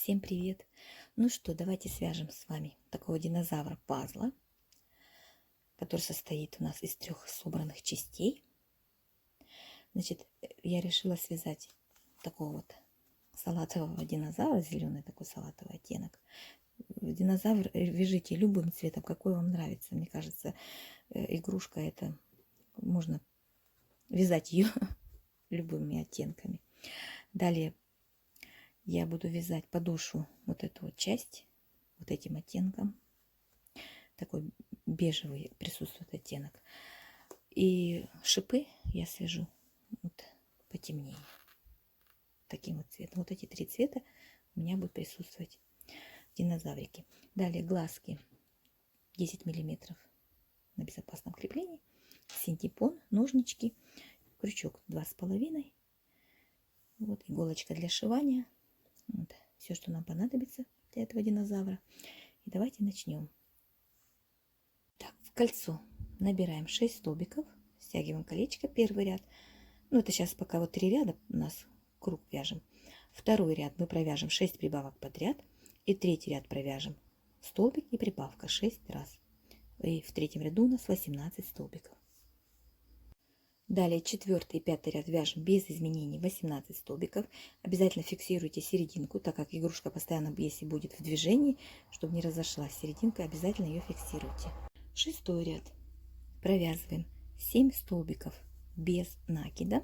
Всем привет! Ну что, давайте свяжем с вами такого динозавра-пазла, который состоит у нас из 3 собранных частей. Значит, я решила связать такого вот салатового динозавра, зеленый такой салатовый оттенок. Динозавр вяжите любым цветом, какой вам нравится. Мне кажется, игрушка это можно вязать ее любыми оттенками. Далее я буду вязать подошву, вот эту вот часть, вот этим оттенком. Такой бежевый присутствует оттенок. И шипы я свяжу вот потемнее. Таким вот цветом. Вот эти 3 цвета у меня будут присутствовать в динозаврике. Далее глазки 10 миллиметров на безопасном креплении. Синтепон, ножнички, крючок 2,5. Вот иголочка для сшивания. Вот, все, что нам понадобится для этого динозавра. И давайте начнем. Так, в кольцо набираем 6 столбиков, стягиваем колечко, первый ряд. Ну, это сейчас пока вот 3 ряда у нас круг вяжем. Второй ряд мы провяжем 6 прибавок подряд. И третий ряд провяжем столбик и прибавка 6 раз. И в третьем ряду у нас 18 столбиков. Далее 4 и 5 ряд вяжем без изменений 18 столбиков. Обязательно фиксируйте серединку, так как игрушка постоянно, если будет в движении, чтобы не разошлась серединка, обязательно ее фиксируйте. 6 ряд провязываем 7 столбиков без накида.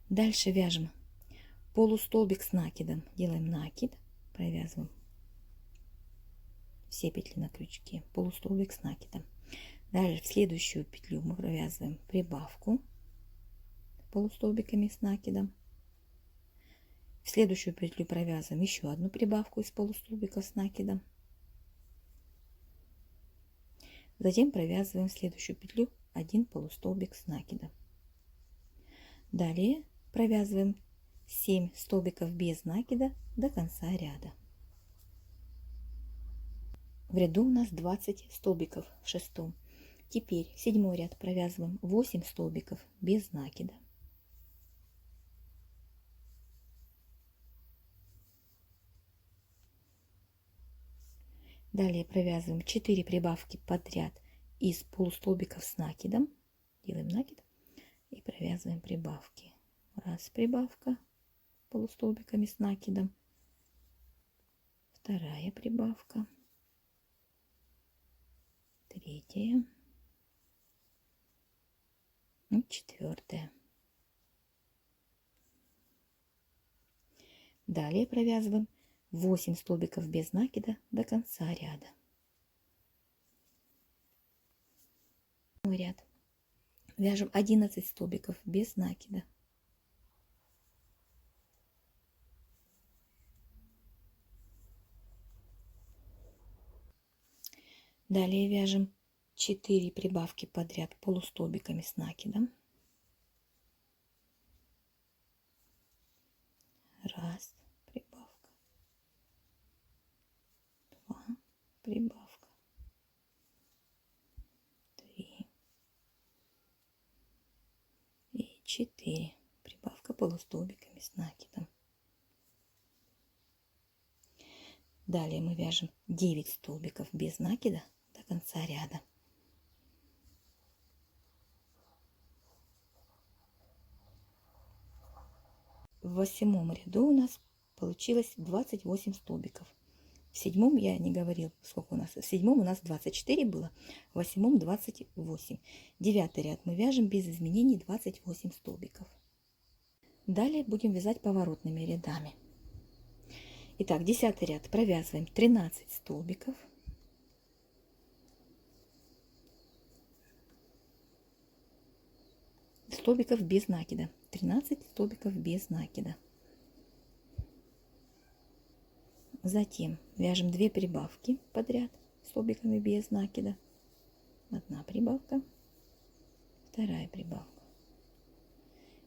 Дальше вяжем полустолбик с накидом. Делаем накид, провязываем все петли на крючке, полустолбик с накидом. Далее в следующую петлю мы провязываем прибавку полустолбиками с накидом. В следующую петлю провязываем еще одну прибавку из полустолбиков с накидом. Затем провязываем в следующую петлю 1 полустолбик с накидом. Далее провязываем 7 столбиков без накида до конца ряда. В ряду у нас 20 столбиков в 6-м. Теперь 7-й ряд провязываем 8 столбиков без накида. Далее провязываем 4 прибавки подряд из полустолбиков с накидом. Делаем накид и провязываем прибавки. Раз прибавка полустолбиками с накидом. Вторая прибавка. Третья. И 4-я. Далее провязываем 8 столбиков без накида до конца ряда. Ряд. Вяжем 11 столбиков без накида. Далее вяжем 4 прибавки подряд полустолбиками с накидом. Раз прибавка, 2 прибавка, 3 и 4 прибавка полустолбиками с накидом. Далее мы вяжем 9 столбиков без накида до конца ряда. В 8-м ряду у нас получилось 28 столбиков. В 7-м я не говорил, сколько у нас. В 7-м у нас 24 было, в 8-м 28. 9-й ряд мы вяжем без изменений 28 столбиков. Далее будем вязать поворотными рядами. Итак, 10-й ряд провязываем 13 столбиков. Столбиков без накида. 13 столбиков без накида. Затем вяжем 2 прибавки подряд столбиками без накида. 1 прибавка, 2 прибавка.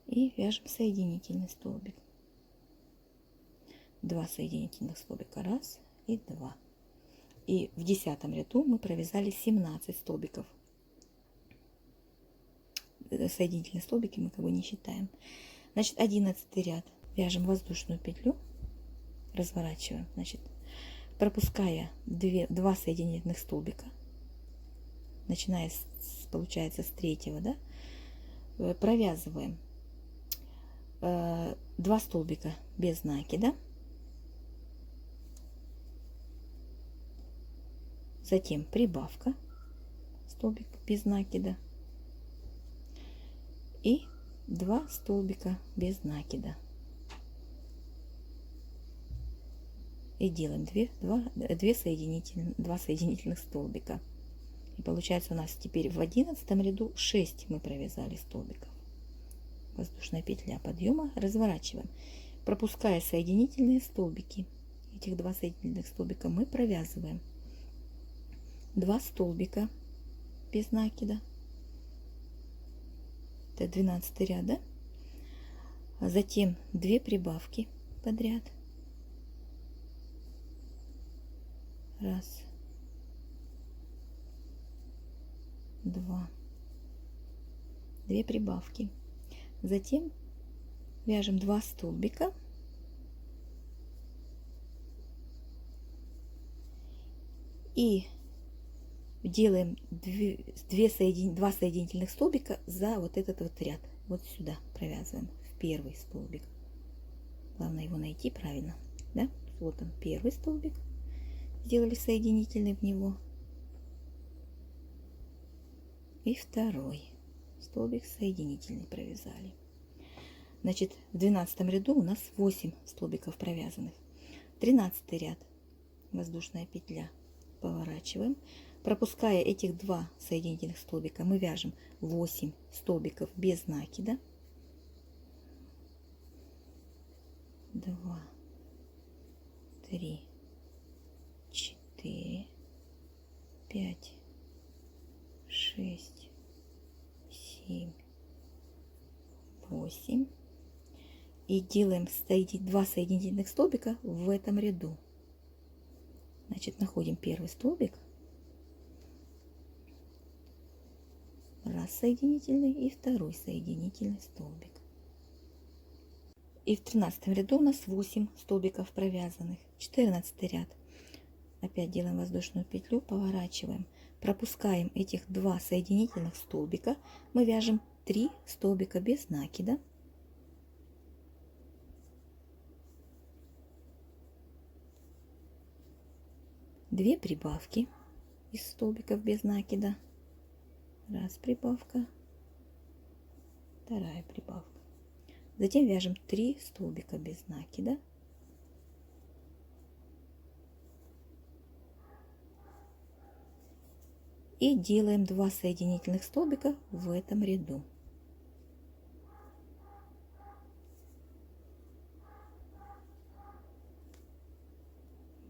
И вяжем соединительный столбик. 2 соединительных столбика, 1 и 2. И в 10-м ряду мы провязали 17 столбиков. Соединительные столбики мы как бы не считаем. Значит, 11 ряд. Вяжем воздушную петлю, разворачиваем, значит, пропуская 2 соединительных столбика, начиная получается с третьего, да, провязываем 2 столбика без накида, затем прибавка, столбик без накида и 2 столбика без накида. И делаем 2 соединительных столбика. И получается у нас теперь в 11 ряду 6 мы провязали столбиков. Воздушная петля подъема, разворачиваем, пропуская соединительные столбики. Этих 2 соединительных столбика мы провязываем 2 столбика без накида. Это 12 ряд, да? А затем 2 прибавки подряд. Раз, два, 2 прибавки. Затем вяжем 2 столбика и делаем 2 соединительных столбика за вот этот вот ряд. Вот сюда провязываем в первый столбик. Главное его найти правильно, да? Вот он, первый столбик. Сделали соединительный в него. И второй столбик соединительный провязали. Значит, в 12 ряду у нас 8 столбиков провязанных. 13 ряд, воздушная петля, поворачиваем, пропуская этих 2 соединительных столбика, мы вяжем 8 столбиков без накида. 2, 3, 4, 5, 6, 7, 8. И делаем 2 соединительных столбика в этом ряду. Значит, находим первый столбик, раз соединительный и второй соединительный столбик. И в 13 ряду у нас 8 столбиков провязанных. 14 ряд. Опять делаем воздушную петлю, поворачиваем, пропускаем этих 2 соединительных столбика, мы вяжем 3 столбика без накида. Две прибавки из столбиков без накида. Раз прибавка, вторая прибавка. Затем вяжем 3 столбика без накида. И делаем 2 соединительных столбика в этом ряду.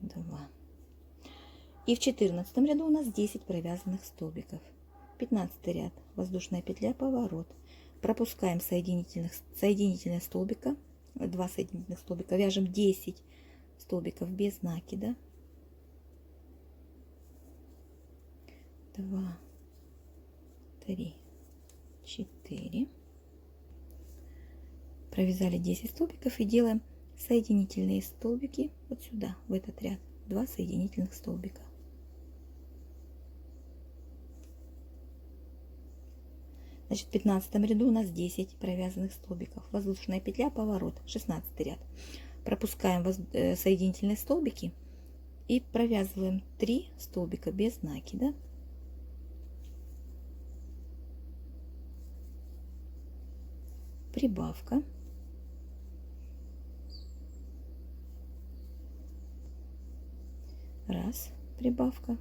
Два. И в 14 ряду у нас 10 провязанных столбиков. 15 ряд, воздушная петля, поворот. Пропускаем соединительные столбика, 2 соединительных столбика, вяжем 10 столбиков без накида. 2, 3, 4. Провязали 10 столбиков и делаем соединительные столбики вот сюда, в этот ряд. 2 соединительных столбика. Значит, в 15 ряду у нас 10 провязанных столбиков. Воздушная петля, поворот, 16 ряд. Пропускаем соединительные столбики и провязываем 3 столбика без накида. Прибавка. Раз прибавка,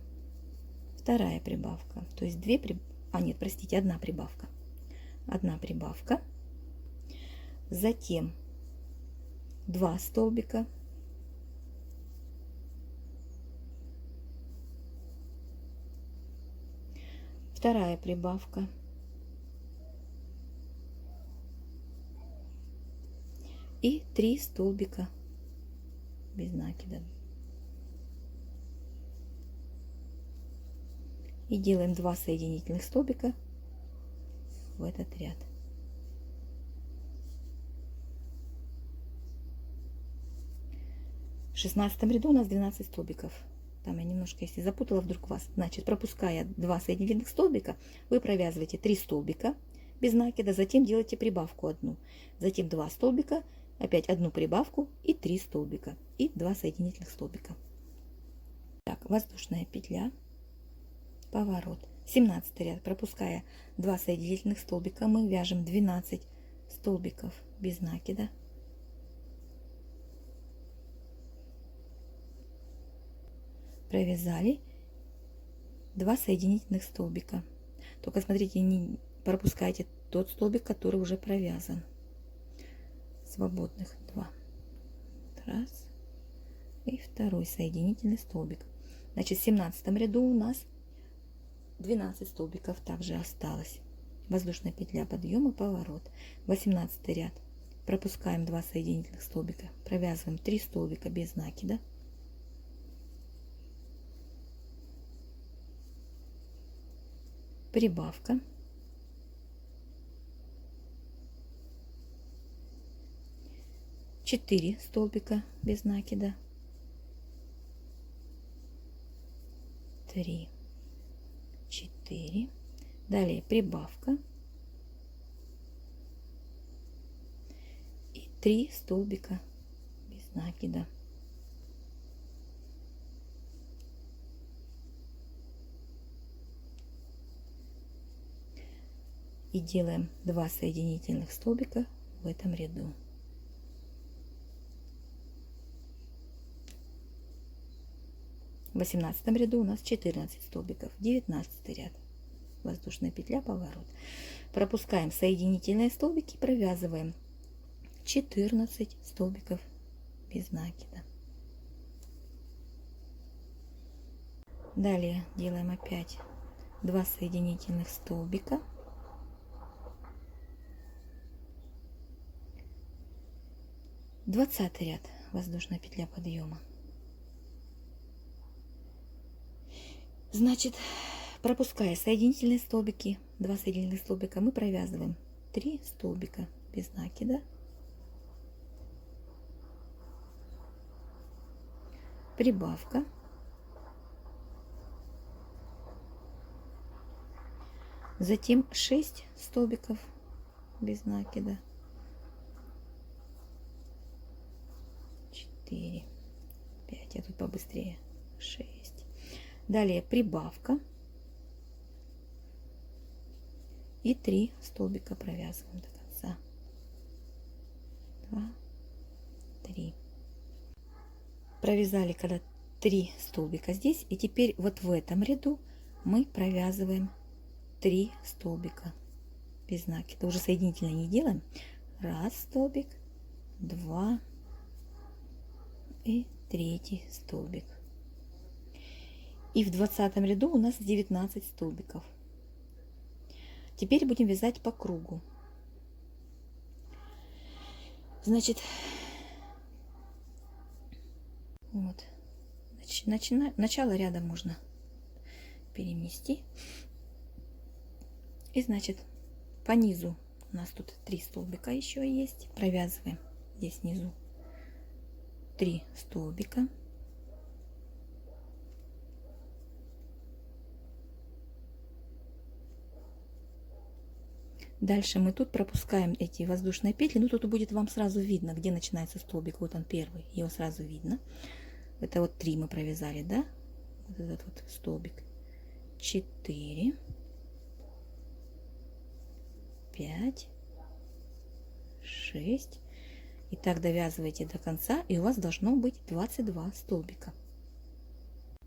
вторая прибавка, то есть одна прибавка. Одна прибавка, затем 2 столбика, вторая прибавка, и 3 столбика без накида. И делаем 2 соединительных столбика в этот ряд. 16 ряду у нас 12 столбиков. Там я немножко, если запутала вдруг вас. Значит, пропуская 2 соединительных столбика, вы провязываете 3 столбика без накида, затем делаете прибавку 1. Затем 2 столбика, опять 1 прибавку и 3 столбика. И 2 соединительных столбика. Так, воздушная петля, поворот. 17 ряд. Пропуская 2 соединительных столбика, мы вяжем 12 столбиков без накида. Провязали 2 соединительных столбика. Только смотрите, не пропускайте тот столбик, который уже провязан. Свободных 2. Раз. И второй соединительный столбик. Значит, в 17 ряду у нас 12 столбиков также осталось. Воздушная петля подъема, поворот. 18 ряд. Пропускаем 2 соединительных столбика. Провязываем 3 столбика без накида. Прибавка. Четыре столбика без накида. 3, 4. Далее прибавка. И 3 столбика без накида. И делаем 2 соединительных столбика в этом ряду. В 18 ряду у нас 14 столбиков. 19 ряд. Воздушная петля, поворот. Пропускаем соединительные столбики, провязываем 14 столбиков без накида. Далее делаем опять 2 соединительных столбика. Двадцатый ряд. Воздушная петля подъема. Значит, пропуская соединительные столбики, 2 соединительных столбика, мы провязываем 3 столбика без накида. Прибавка. Затем 6 столбиков без накида. 4, 5, я тут побыстрее. 6. Далее прибавка. И 3 столбика провязываем до конца. 2, 3. Провязали когда 3 столбика здесь. И теперь вот в этом ряду мы провязываем 3 столбика без накида. Уже соединительно не делаем. 1 столбик, 2 и 3 столбик. И в 20 ряду у нас 19 столбиков. Теперь будем вязать по кругу. Значит, вот, начало ряда можно перенести. И значит, по низу у нас тут 3 столбика еще есть. Провязываем здесь внизу 3 столбика. Дальше мы тут пропускаем эти воздушные петли. Ну, тут будет вам сразу видно, где начинается столбик. Вот он первый, его сразу видно. Это вот 3 мы провязали, да? Вот этот вот столбик. 4, 5, 6. И так довязываете до конца, и у вас должно быть 22 столбика.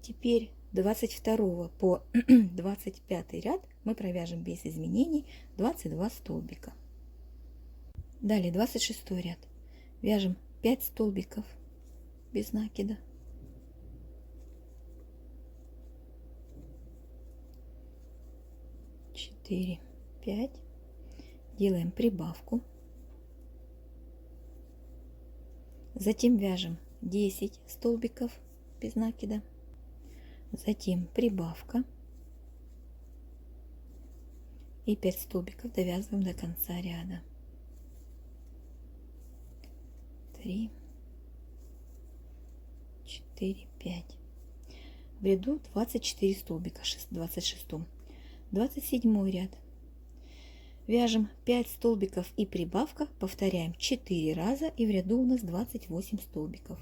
Теперь 22 по 25 ряд мы провяжем без изменений 22 столбика. Далее 26 ряд. Вяжем 5 столбиков без накида. 4, 5. Делаем прибавку. Затем вяжем 10 столбиков без накида. Затем прибавка. И 5 столбиков довязываем до конца ряда. 3, 4, 5. В ряду 24 столбика, 26. 27 ряд. Вяжем 5 столбиков и прибавка, повторяем 4 раза, и в ряду у нас 28 столбиков.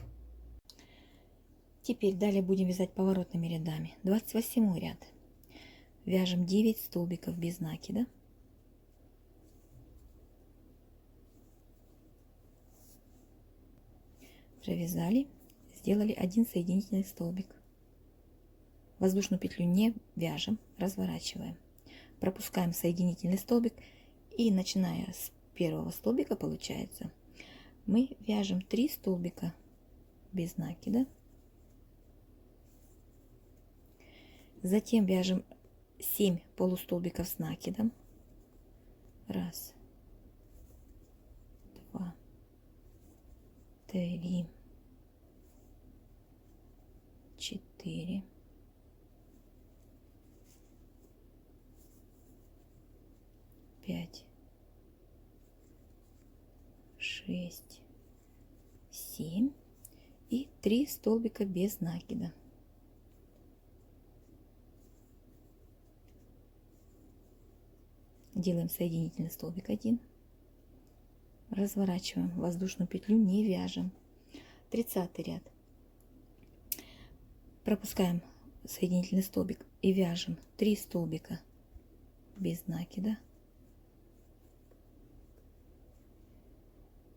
Теперь далее будем вязать поворотными рядами. 28 ряд. Вяжем 9 столбиков без накида. Провязали, сделали один соединительный столбик. Воздушную петлю не вяжем, разворачиваем. Пропускаем соединительный столбик и, начиная с первого столбика, получается, мы вяжем 3 столбика без накида. Затем вяжем 7 полустолбиков с накидом. 1, 2, 3, 4, 5, 6, 7 и 3 столбика без накида. Делаем соединительный столбик 1, разворачиваем, воздушную петлю не вяжем. 30 ряд. Пропускаем соединительный столбик и вяжем 3 столбика без накида.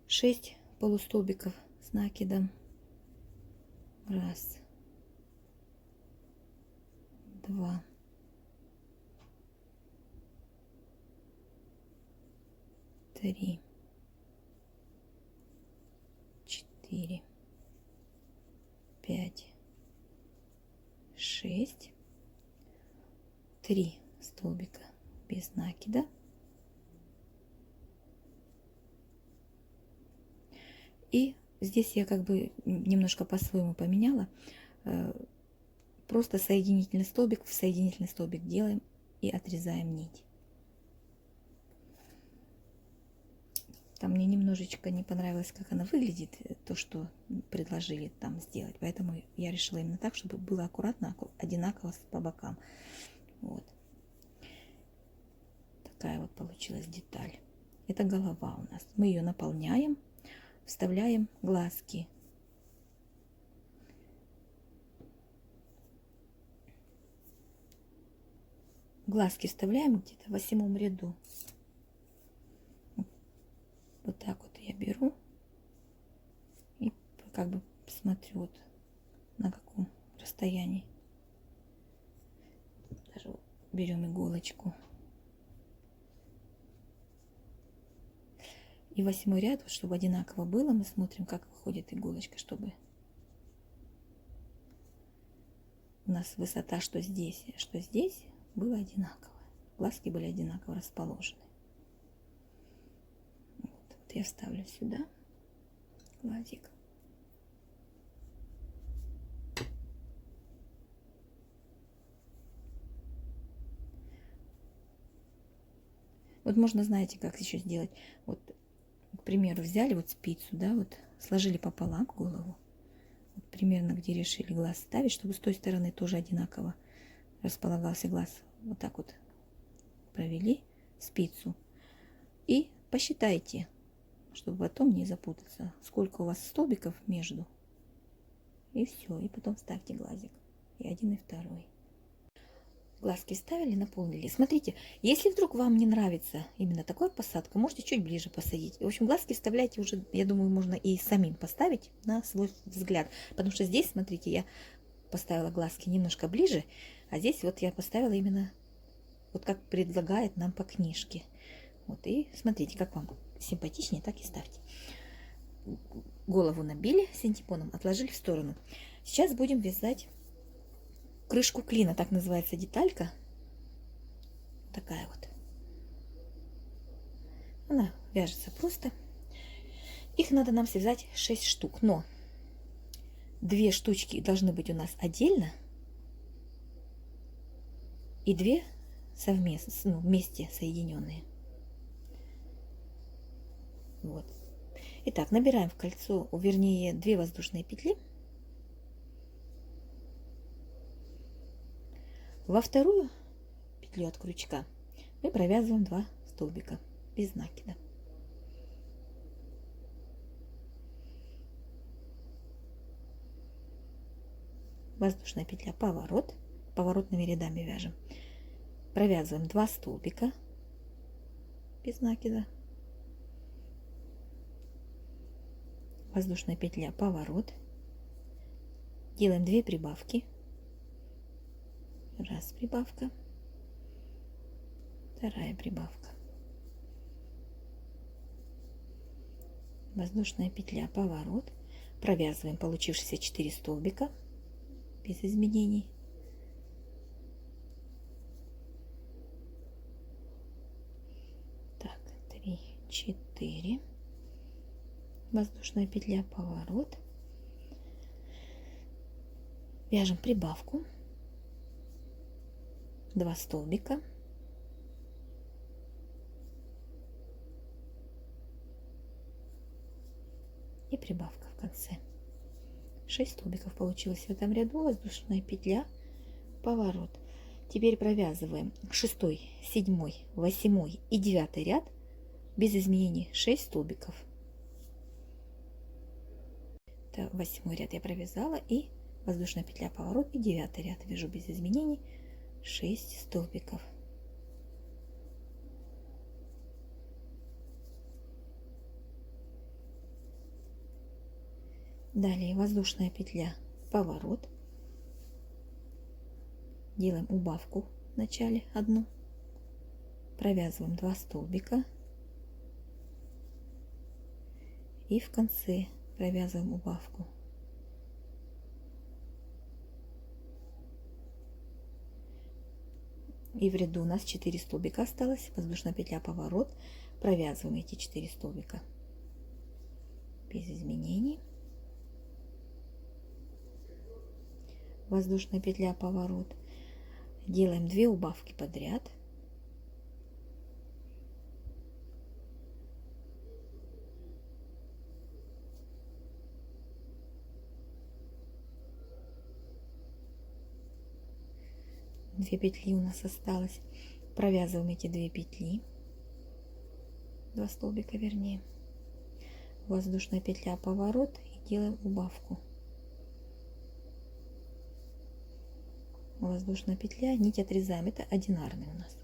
6 полустолбиков с накидом. 1, 2, 3, 4, 5, 6, 3 столбика без накида. И здесь я как бы немножко по-своему поменяла. Просто соединительный столбик в соединительный столбик делаем и отрезаем нить. Там мне немножечко не понравилось, как она выглядит, то, что предложили там сделать. Поэтому я решила именно так, чтобы было аккуратно, одинаково по бокам. Вот. Такая вот получилась деталь. Это голова у нас. Мы ее наполняем, вставляем глазки. Глазки вставляем где-то в 8 ряду. Вот так вот я беру и как бы смотрю, вот на каком расстоянии. Даже вот берем иголочку. И 8 ряд, вот, чтобы одинаково было, мы смотрим, как выходит иголочка, чтобы у нас высота, что здесь было одинаково. Глазки были одинаково расположены. Вот я вставлю сюда глазик. Вот можно, знаете, как еще сделать? Вот, к примеру, взяли вот спицу, да, вот сложили пополам голову. Вот примерно где решили глаз ставить, чтобы с той стороны тоже одинаково располагался глаз. Вот так вот провели спицу. И посчитайте, чтобы потом не запутаться, сколько у вас столбиков между. И все. И потом ставьте глазик. И один, и второй. Глазки вставили, наполнили. Смотрите, если вдруг вам не нравится именно такая посадка, можете чуть ближе посадить. В общем, глазки вставляйте уже, я думаю, можно и самим поставить на свой взгляд. Потому что здесь, смотрите, я поставила глазки немножко ближе, а здесь вот я поставила именно вот как предлагает нам по книжке. Вот, и смотрите, как вам симпатичнее, так и ставьте. Голову набили синтепоном, отложили в сторону. Сейчас будем вязать крышку клина, так называется деталька. Такая вот. Она вяжется просто. Их надо нам связать 6 штук, но 2 штучки должны быть у нас отдельно и 2 совместно, ну, вместе соединенные. Вот. Итак, набираем в кольцо, вернее, 2 воздушные петли. Во вторую петлю от крючка мы провязываем 2 столбика без накида. Воздушная петля, поворот, поворотными рядами вяжем. Провязываем 2 столбика без накида. Воздушная петля, поворот. Делаем 2 прибавки. Раз прибавка, вторая прибавка. Воздушная петля, поворот. Провязываем получившиеся 4 столбика без изменений. Так, 3, 4. Воздушная петля, поворот. Вяжем прибавку. 2 столбика. И прибавка в конце. 6 столбиков получилось в этом ряду. Воздушная петля, поворот. Теперь провязываем 6, 7, 8 и 9 ряд без изменений 6 столбиков. Это 8 ряд я провязала, и воздушная петля, поворот, и 9 ряд вяжу без изменений 6 столбиков. Далее воздушная петля, поворот. Делаем убавку в начале одну. Провязываем 2 столбика. И в конце провязываем убавку. И в ряду у нас 4 столбика осталось. Воздушная петля, поворот. Провязываем эти 4 столбика без изменений. Воздушная петля, поворот. Делаем 2 убавки подряд. Две петли у нас осталось. Провязываем эти 2 петли, 2 столбика вернее. Воздушная петля, поворот, и делаем убавку. Воздушная петля, нить отрезаем. Это одинарный у нас.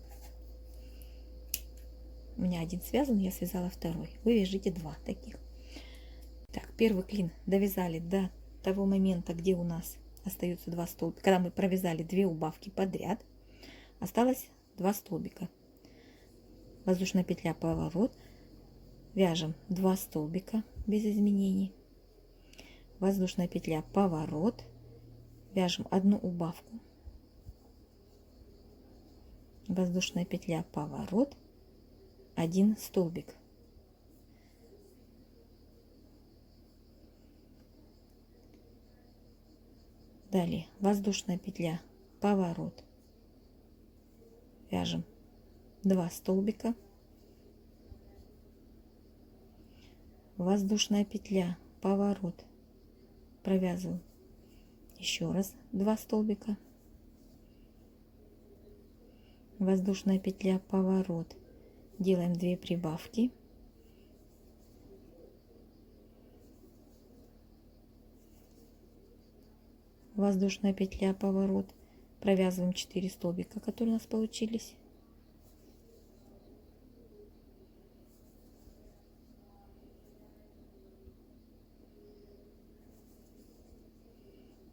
У меня один связан, я связала второй. Вы вяжите 2 таких. Так, первый клин довязали до того момента, где у нас остаются 2 столбика. Когда мы провязали 2 убавки подряд, осталось 2 столбика. Воздушная петля, поворот. Вяжем 2 столбика без изменений. Воздушная петля, поворот. Вяжем 1 убавку. Воздушная петля, поворот. 1 столбик. Далее воздушная петля, поворот. Вяжем 2 столбика. Воздушная петля, поворот. Провязываем еще раз 2 столбика. Воздушная петля, поворот. Делаем 2 прибавки. Воздушная петля, поворот. Провязываем 4 столбика, которые у нас получились.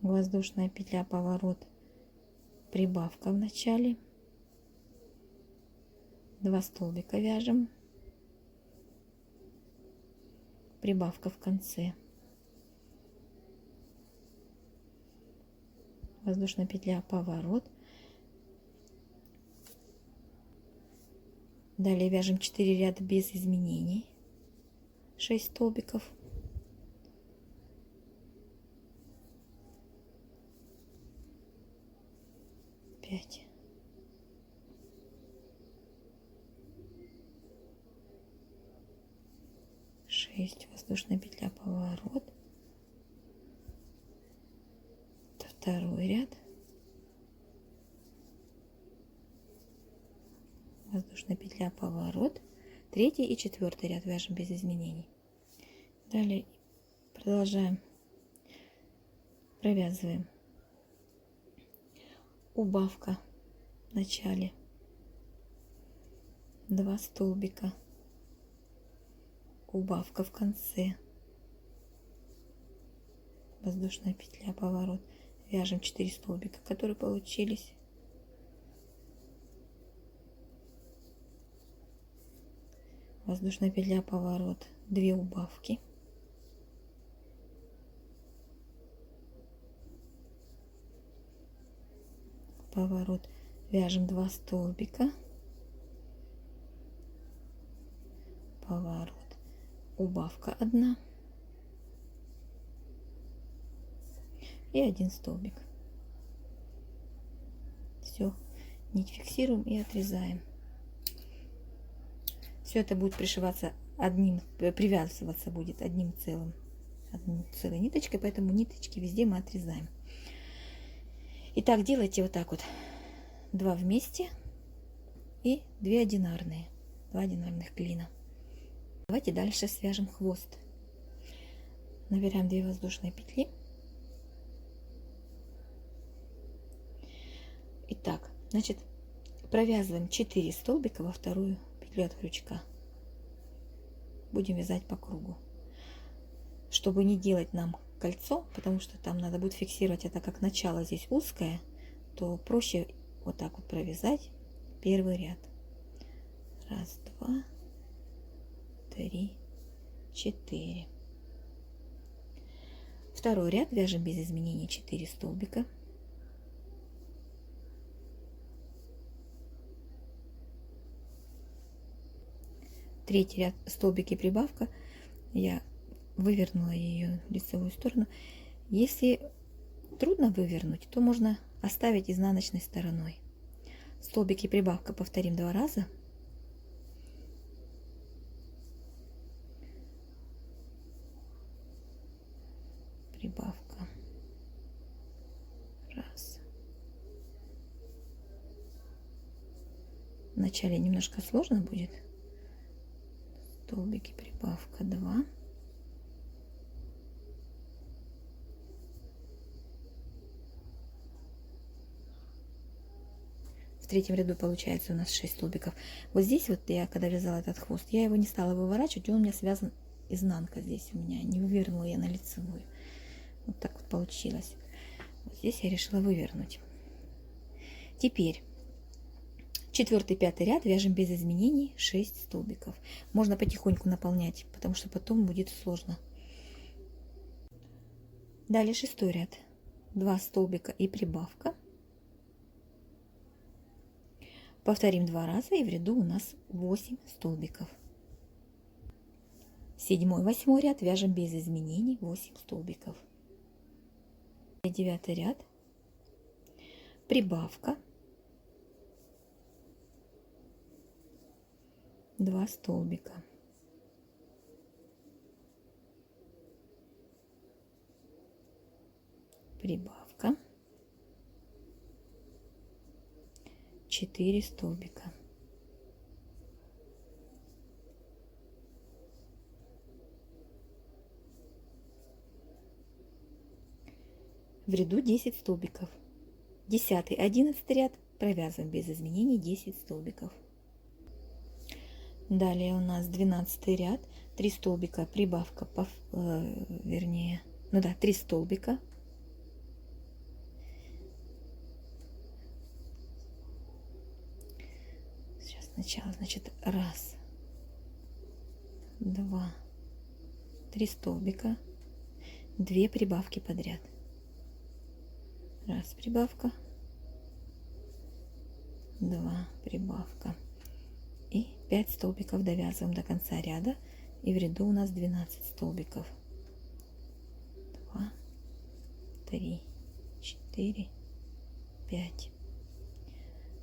Воздушная петля, поворот, прибавка в начале. 2 столбика вяжем. Прибавка в конце. Воздушная петля, поворот. Далее вяжем 4 ряда без изменений. 6 столбиков. Пять. 6. Воздушная петля, поворот. Это второй ряд. воздушная петля, поворот, третий и четвертый ряд вяжем без изменений. Далее продолжаем, провязываем убавка в начале, 2 столбика, убавка в конце, воздушная петля, поворот, вяжем 4 столбика, которые получились, воздушная петля, поворот, 2 убавки, поворот, вяжем 2 столбика, поворот, убавка 1 и 1 столбик. Все, нить фиксируем и отрезаем. Все это будет пришиваться привязываться будет одной целой ниточкой, поэтому ниточки везде мы отрезаем. Итак, делайте вот так вот: 2 вместе и 2 одинарные, 2 одинарных клина. Давайте дальше свяжем хвост. Набираем 2 воздушные петли. Итак, значит, провязываем 4 столбика во вторую петлю от крючка. Будем вязать по кругу. Чтобы не делать нам кольцо, потому что там надо будет фиксировать это, как начало здесь узкое, то проще вот так вот провязать первый ряд. 1, 2, 3, 4. Второй ряд вяжем без изменений 4 столбика. Третий ряд столбики прибавка, я вывернула ее в лицевую сторону. Если трудно вывернуть, то можно оставить изнаночной стороной. Столбики прибавка повторим 2 раза. Прибавка. 1. Вначале немножко сложно будет. Столбики прибавка 2. В третьем ряду получается у нас 6 столбиков. Вот здесь вот я, когда вязала этот хвост, я его не стала выворачивать, он у меня связан изнанка здесь у меня, не вывернула я на лицевую. Вот так вот получилось. Вот здесь я решила вывернуть. Теперь 4-5 ряд вяжем без изменений 6 столбиков. Можно потихоньку наполнять, потому что потом будет сложно. Далее 6 ряд. 2 столбика и прибавка. Повторим 2 раза, и в ряду у нас 8 столбиков. 7-8 ряд вяжем без изменений 8 столбиков. 9 ряд. Прибавка. 2 столбика. Прибавка. 4 столбика. В ряду 10 столбиков. 10-11 ряд провязываем без изменений 10 столбиков. Далее у нас 12 ряд, 3 столбика, прибавка, вернее, 3 столбика. Сейчас сначала, значит, 1, 2, 3 столбика, 2 прибавки подряд. 1 прибавка, 2 прибавка. И 5 столбиков довязываем до конца ряда, и в ряду у нас 12 столбиков. 2, 3, 4, 5.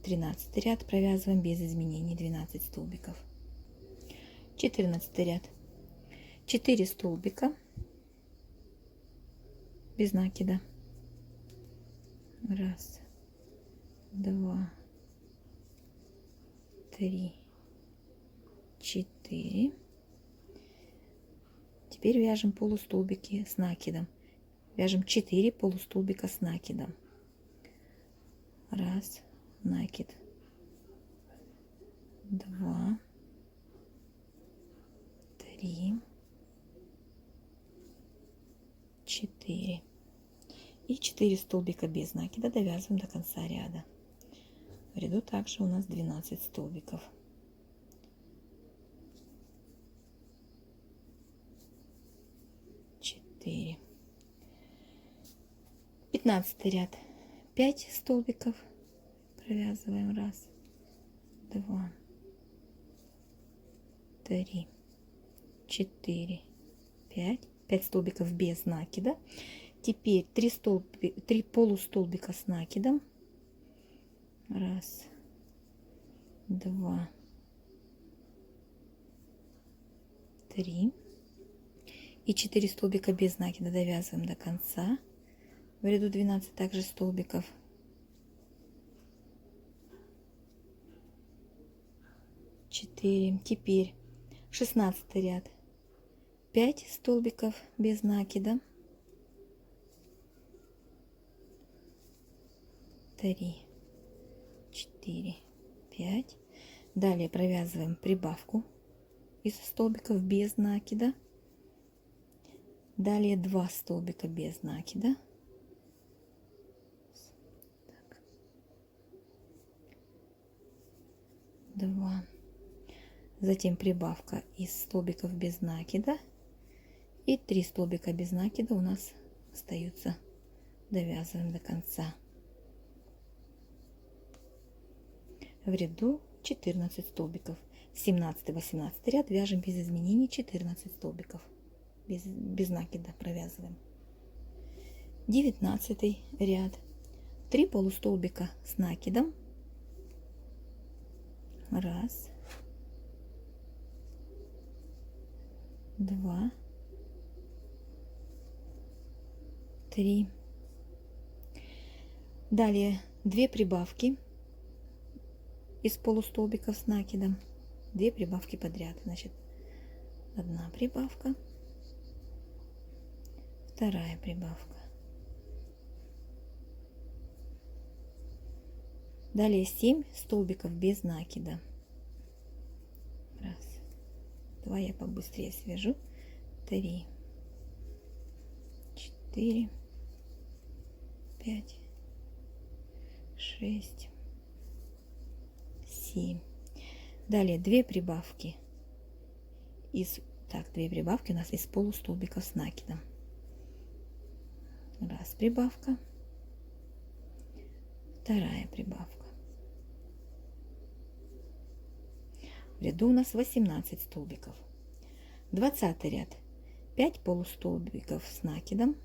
13 ряд провязываем без изменений 12 столбиков. 14 ряд. 4 столбика без накида. 1, 2, 3, 4. Теперь вяжем полустолбики с накидом. Вяжем 4 полустолбика с накидом. Раз, накид, 2, 3, 4. И 4 столбика без накида довязываем до конца ряда. В ряду также у нас 12 столбиков. Четыре. 15 ряд. 5 столбиков провязываем. Раз, два, 3, 4, 5. 5 столбиков без накида. Теперь 3 полустолбика с накидом. Раз, два, 3. И 4 столбика без накида довязываем до конца. В ряду 12 также столбиков. Теперь 16 ряд. 5 столбиков без накида. 3, 4, 5. Далее провязываем прибавку из столбиков без накида. Далее 2 столбика без накида. Так. 2. Затем прибавка из столбиков без накида. И 3 столбика без накида у нас остаются. Довязываем до конца. В ряду 14 столбиков. 17-18 ряд вяжем без изменений 14 столбиков. Без накида провязываем. 19 ряд. 3 полустолбика с накидом. Раз, два, 3. Далее 2 прибавки из полустолбиков с накидом. 2 прибавки подряд. Значит, 1 прибавка, 2 прибавка. Далее 7 столбиков без накида. Раз, 2, я побыстрее свяжу. 3, 4, 5, 6, 7. Далее 2 прибавки две прибавки у нас из полустолбиков с накидом. Раз прибавка, 2 прибавка. В ряду у нас 18 столбиков. 20 ряд. 5 полустолбиков с накидом.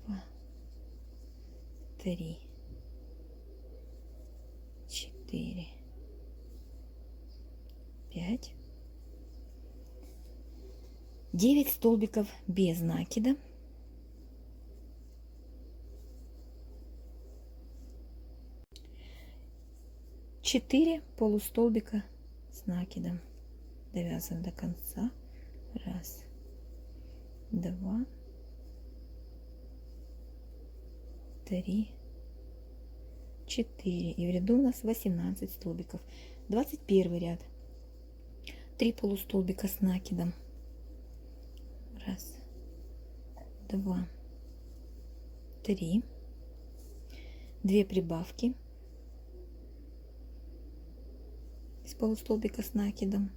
2, 3, 4, 5. 9 столбиков без накида. 4 полустолбика с накидом. Довязываем до конца. Раз, 2, 3, 4. И в ряду у нас 18 столбиков. 21 ряд. 3 полустолбика с накидом. Раз, 2, 3. 2 прибавки из полустолбика с накидом.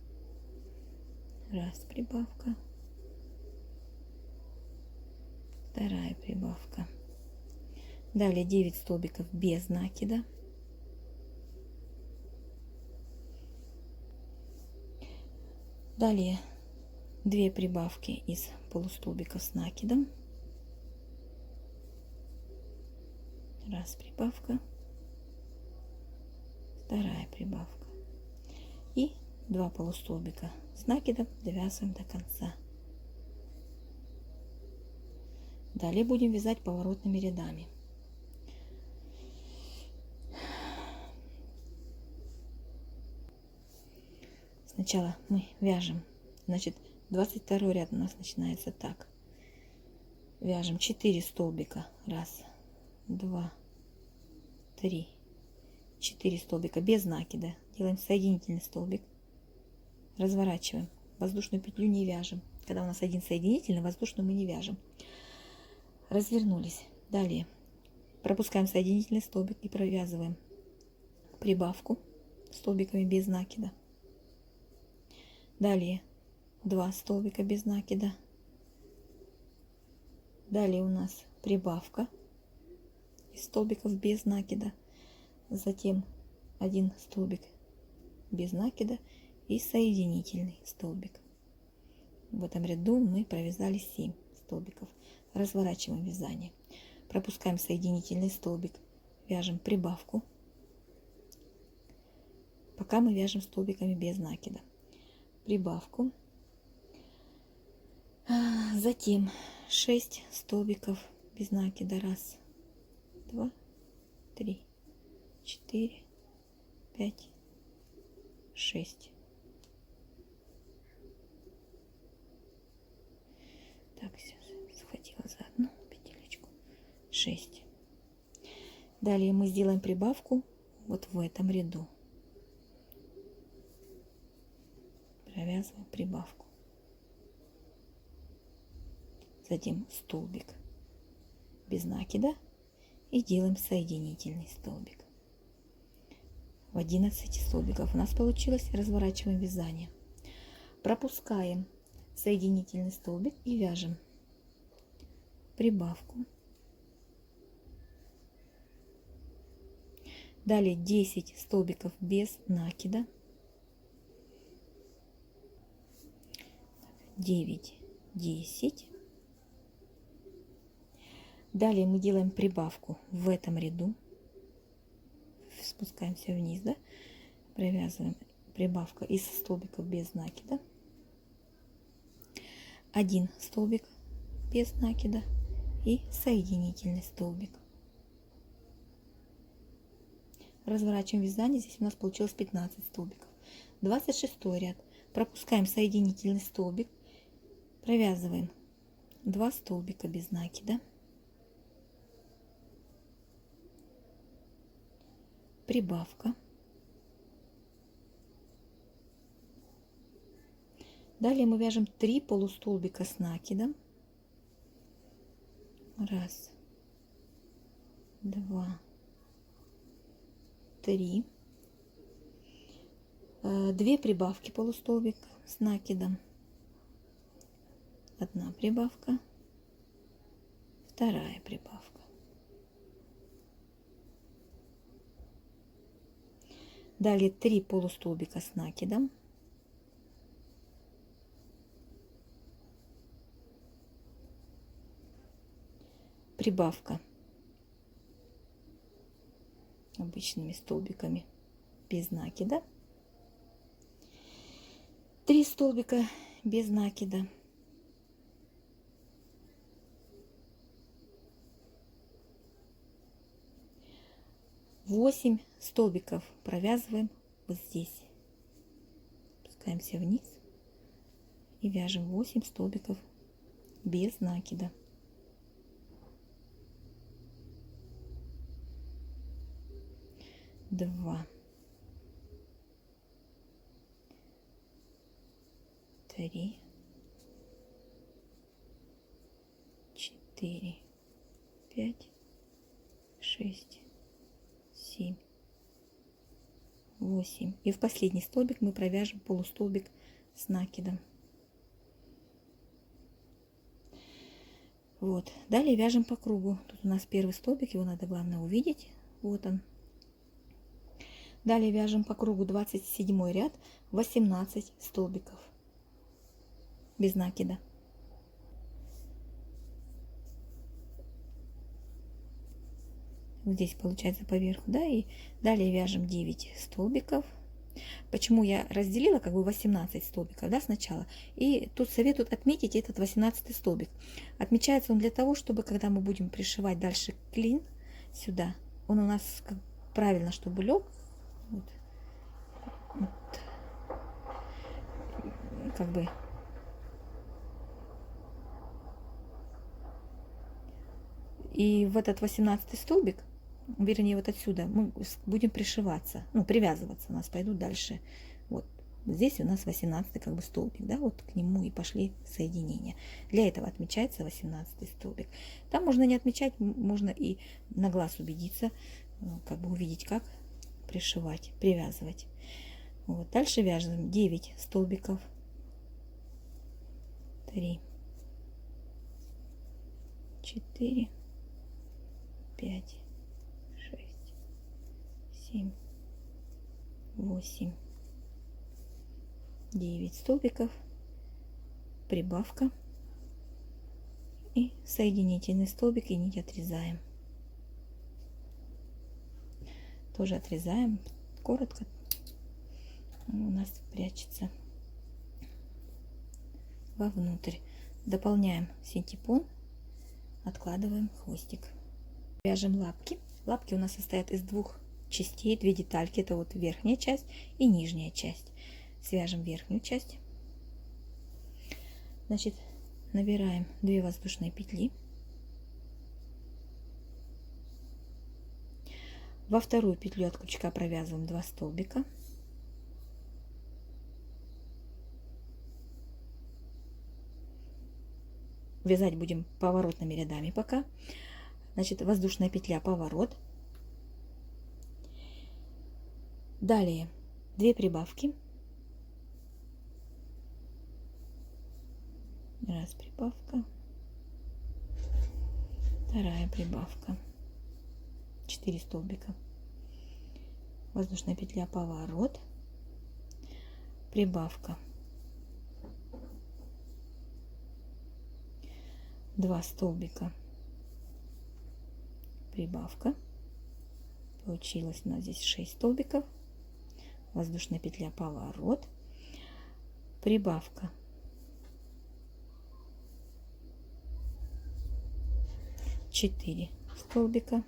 Раз прибавка, 2 прибавка. Далее 9 столбиков без накида. Далее 2 прибавки из полустолбиков с накидом. Раз прибавка, 2 прибавка. И 2 полустолбика с накидом довязываем до конца. Далее будем вязать поворотными рядами. Сначала мы вяжем, значит, 22 ряд у нас начинается так. Вяжем 4 столбика. Раз, два, три, 4 столбика без накида. Делаем соединительный столбик. Разворачиваем. Воздушную петлю не вяжем. Когда у нас один соединительный, воздушную мы не вяжем. Развернулись. Далее пропускаем соединительный столбик и провязываем прибавку столбиками без накида. Далее 2 столбика без накида. Далее у нас прибавка из столбиков без накида. Затем 1 столбик без накида и соединительный столбик. В этом ряду мы провязали 7 столбиков. Разворачиваем вязание. Пропускаем соединительный столбик. Вяжем прибавку. Пока мы вяжем столбиками без накида. Прибавку. Затем 6 столбиков без накида. Раз, два, три, 4, 5, 6. Так, сейчас схватила за одну петелечку. 6. Далее мы сделаем прибавку вот в этом ряду. Провязываем прибавку. Затем столбик без накида и делаем соединительный столбик. В 11 столбиков у нас получилось. Разворачиваем вязание. Пропускаем соединительный столбик и вяжем прибавку. Далее 10 столбиков без накида. 9, 10. Далее мы делаем прибавку в этом ряду. Спускаемся вниз, да? Провязываем прибавка из столбиков без накида. 1 столбик без накида и соединительный столбик. Разворачиваем вязание. Здесь у нас получилось 15 столбиков. 26 ряд. Пропускаем соединительный столбик. Провязываем 2 столбика без накида. Прибавка. Далее мы вяжем 3 полустолбика с накидом. Раз, два, 3. 2 прибавки полустолбик с накидом. 1 прибавка, 2 прибавка. Далее 3 полустолбика с накидом. Прибавка обычными столбиками без накида. 3 столбика без накида. Восемь столбиков провязываем вот здесь. Спускаемся вниз и вяжем 8 столбиков без накида. Два, 3, 4, 5, 6, 7, 8. И в последний столбик мы провяжем полустолбик с накидом. Вот. Далее вяжем по кругу. Тут у нас первый столбик, его надо главное увидеть. Вот он. Далее вяжем по кругу 27 ряд, 18 столбиков без накида. Здесь получается поверху, да, и далее вяжем 9 столбиков. Почему я разделила как бы 18 столбиков, да, сначала. И тут советуют отметить этот 18 столбик. Отмечается он для того, чтобы когда мы будем пришивать дальше клин сюда, он у нас правильно, чтобы лег. Вот. Вот. как бы и в этот 18 столбик, вернее, вот отсюда мы будем пришиваться, ну, привязываться, у нас пойдут дальше. Вот здесь у нас 18 как бы столбик, да, вот к нему и пошли соединения. Для этого отмечается 18 столбик. Там можно не отмечать, можно и на глаз убедиться, как бы увидеть, как пришивать, привязывать. Вот. Дальше вяжем 9 столбиков. 3, 4, 5, 6, 7, 8, 9 столбиков, прибавка и соединительный столбик, и нить отрезаем. Тоже отрезаем коротко, у нас прячется вовнутрь. Дополняем синтепон, откладываем хвостик. Вяжем лапки. Лапки у нас состоят из двух частей, две детальки. Это вот верхняя часть и нижняя часть. Свяжем верхнюю часть. Значит, набираем 2 воздушные петли. Во вторую петлю от крючка провязываем 2 столбика. Вязать будем поворотными рядами пока. Значит, воздушная петля, поворот. Далее 2 прибавки. Раз прибавка, вторая прибавка, 4 столбика, воздушная петля, поворот, прибавка, 2 столбика, прибавка, получилось у нас здесь 6 столбиков, воздушная петля, поворот, прибавка, 4 столбика,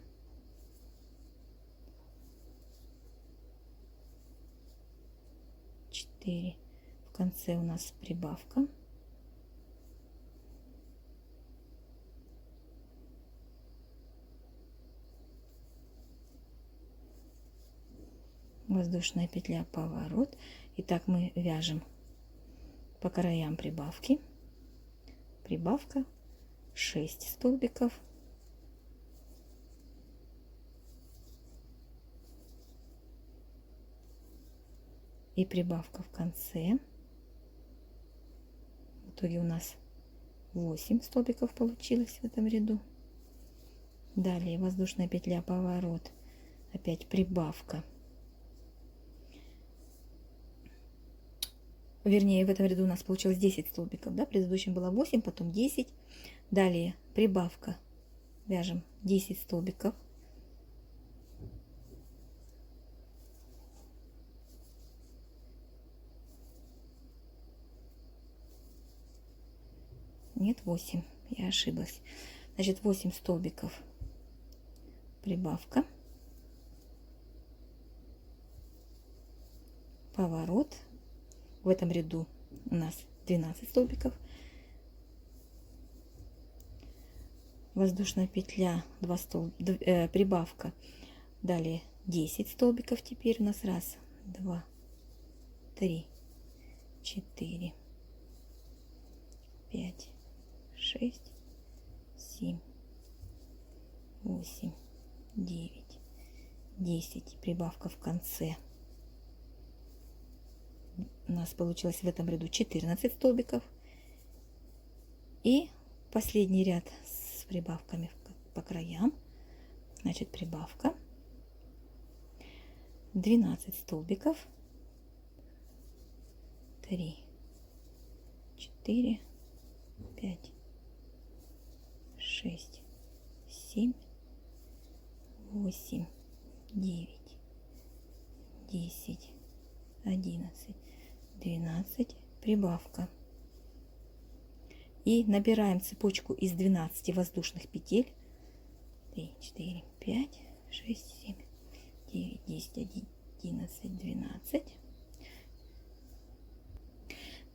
в конце у нас прибавка, воздушная петля, поворот. И так мы вяжем по краям прибавки, прибавка, 6 столбиков, и прибавка в конце. В итоге у нас 8 столбиков получилось в этом ряду. Далее воздушная петля, поворот, опять прибавка. Вернее, в этом ряду у нас получилось 10 столбиков, да, в предыдущем было 8, потом 10. Далее прибавка, вяжем 10 столбиков. Нет, 8, я ошиблась. Значит, 8 столбиков, прибавка, поворот. В этом ряду у нас 12 столбиков, воздушная петля, 2 прибавка, далее 10 столбиков. Теперь у нас 1, 2, 3, 4, 5, 6, 7, 8, 9, 10, прибавка в конце. У нас получилось в этом ряду 14 столбиков. И последний ряд с прибавками по краям. Значит, прибавка, 12 столбиков, 3, 4, 5, 6, 7, 8, 9, 10, 11, 12, прибавка. И набираем цепочку из 12 воздушных петель. 3, 4, 5, 6, 7, 9, 10, 11, 12.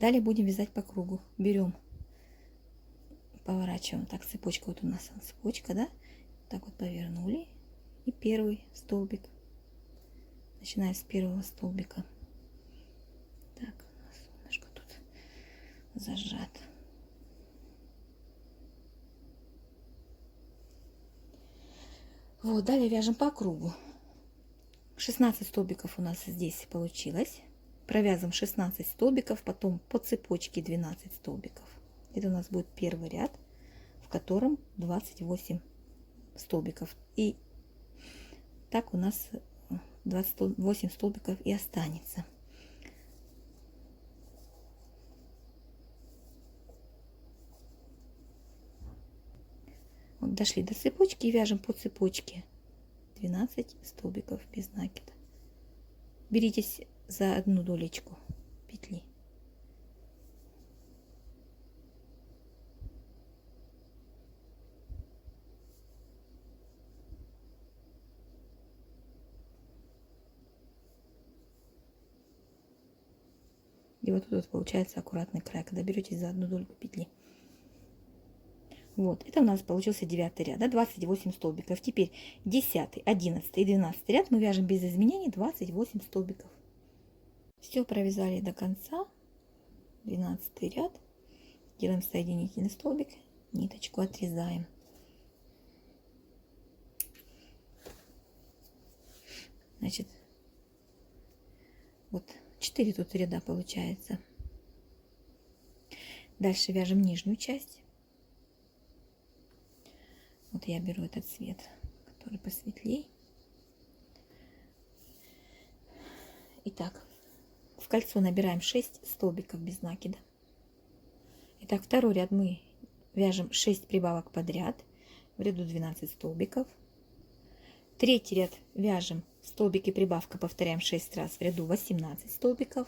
Далее будем вязать по кругу. Берем, поворачиваем так, цепочка, вот у нас цепочка, да, так вот повернули, и первый столбик, начиная с первого столбика. Так, солнышко тут зажато. Вот, далее вяжем по кругу. 16 столбиков у нас здесь получилось. Провязываем 16 столбиков, потом по цепочке 12 столбиков. Это у нас будет первый ряд, в котором 28 столбиков. И так у нас 28 столбиков и останется. Вот дошли до цепочки и вяжем по цепочке 12 столбиков без накида. Беритесь за одну долечку петли. И вот тут вот получается аккуратный край, когда беретесь за одну дольку петли. Вот, это у нас получился 9 ряд, да, 28 столбиков. Теперь 10, 11 и 12 ряд мы вяжем без изменений 28 столбиков. Все провязали до конца. 12 ряд. Делаем соединительный столбик, ниточку отрезаем. Значит, вот 4 тут ряда получается. Дальше вяжем нижнюю часть. Вот я беру этот цвет, который посветлее. Итак, в кольцо набираем 6 столбиков без накида. Итак, второй ряд мы вяжем 6 прибавок подряд в ряду 12 столбиков. Третий ряд вяжем столбики прибавка, повторяем 6 раз в ряду 18 столбиков.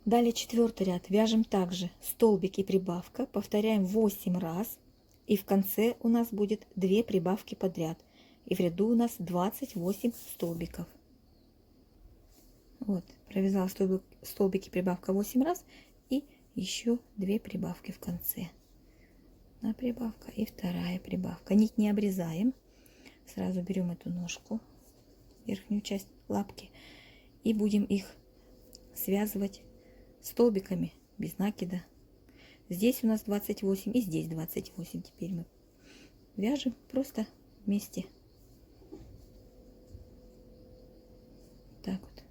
Далее четвертый ряд вяжем также столбики прибавка, повторяем 8 раз. И в конце у нас будет 2 прибавки подряд. И в ряду у нас 28 столбиков. Вот, провязала столбики прибавка 8 раз. И еще 2 прибавки в конце. Одна прибавка и вторая прибавка. Нить не обрезаем. Сразу берем эту ножку, верхнюю часть лапки. И будем их связывать столбиками без накида. Здесь у нас 28 и здесь 28. Теперь мы вяжем просто вместе. Так вот.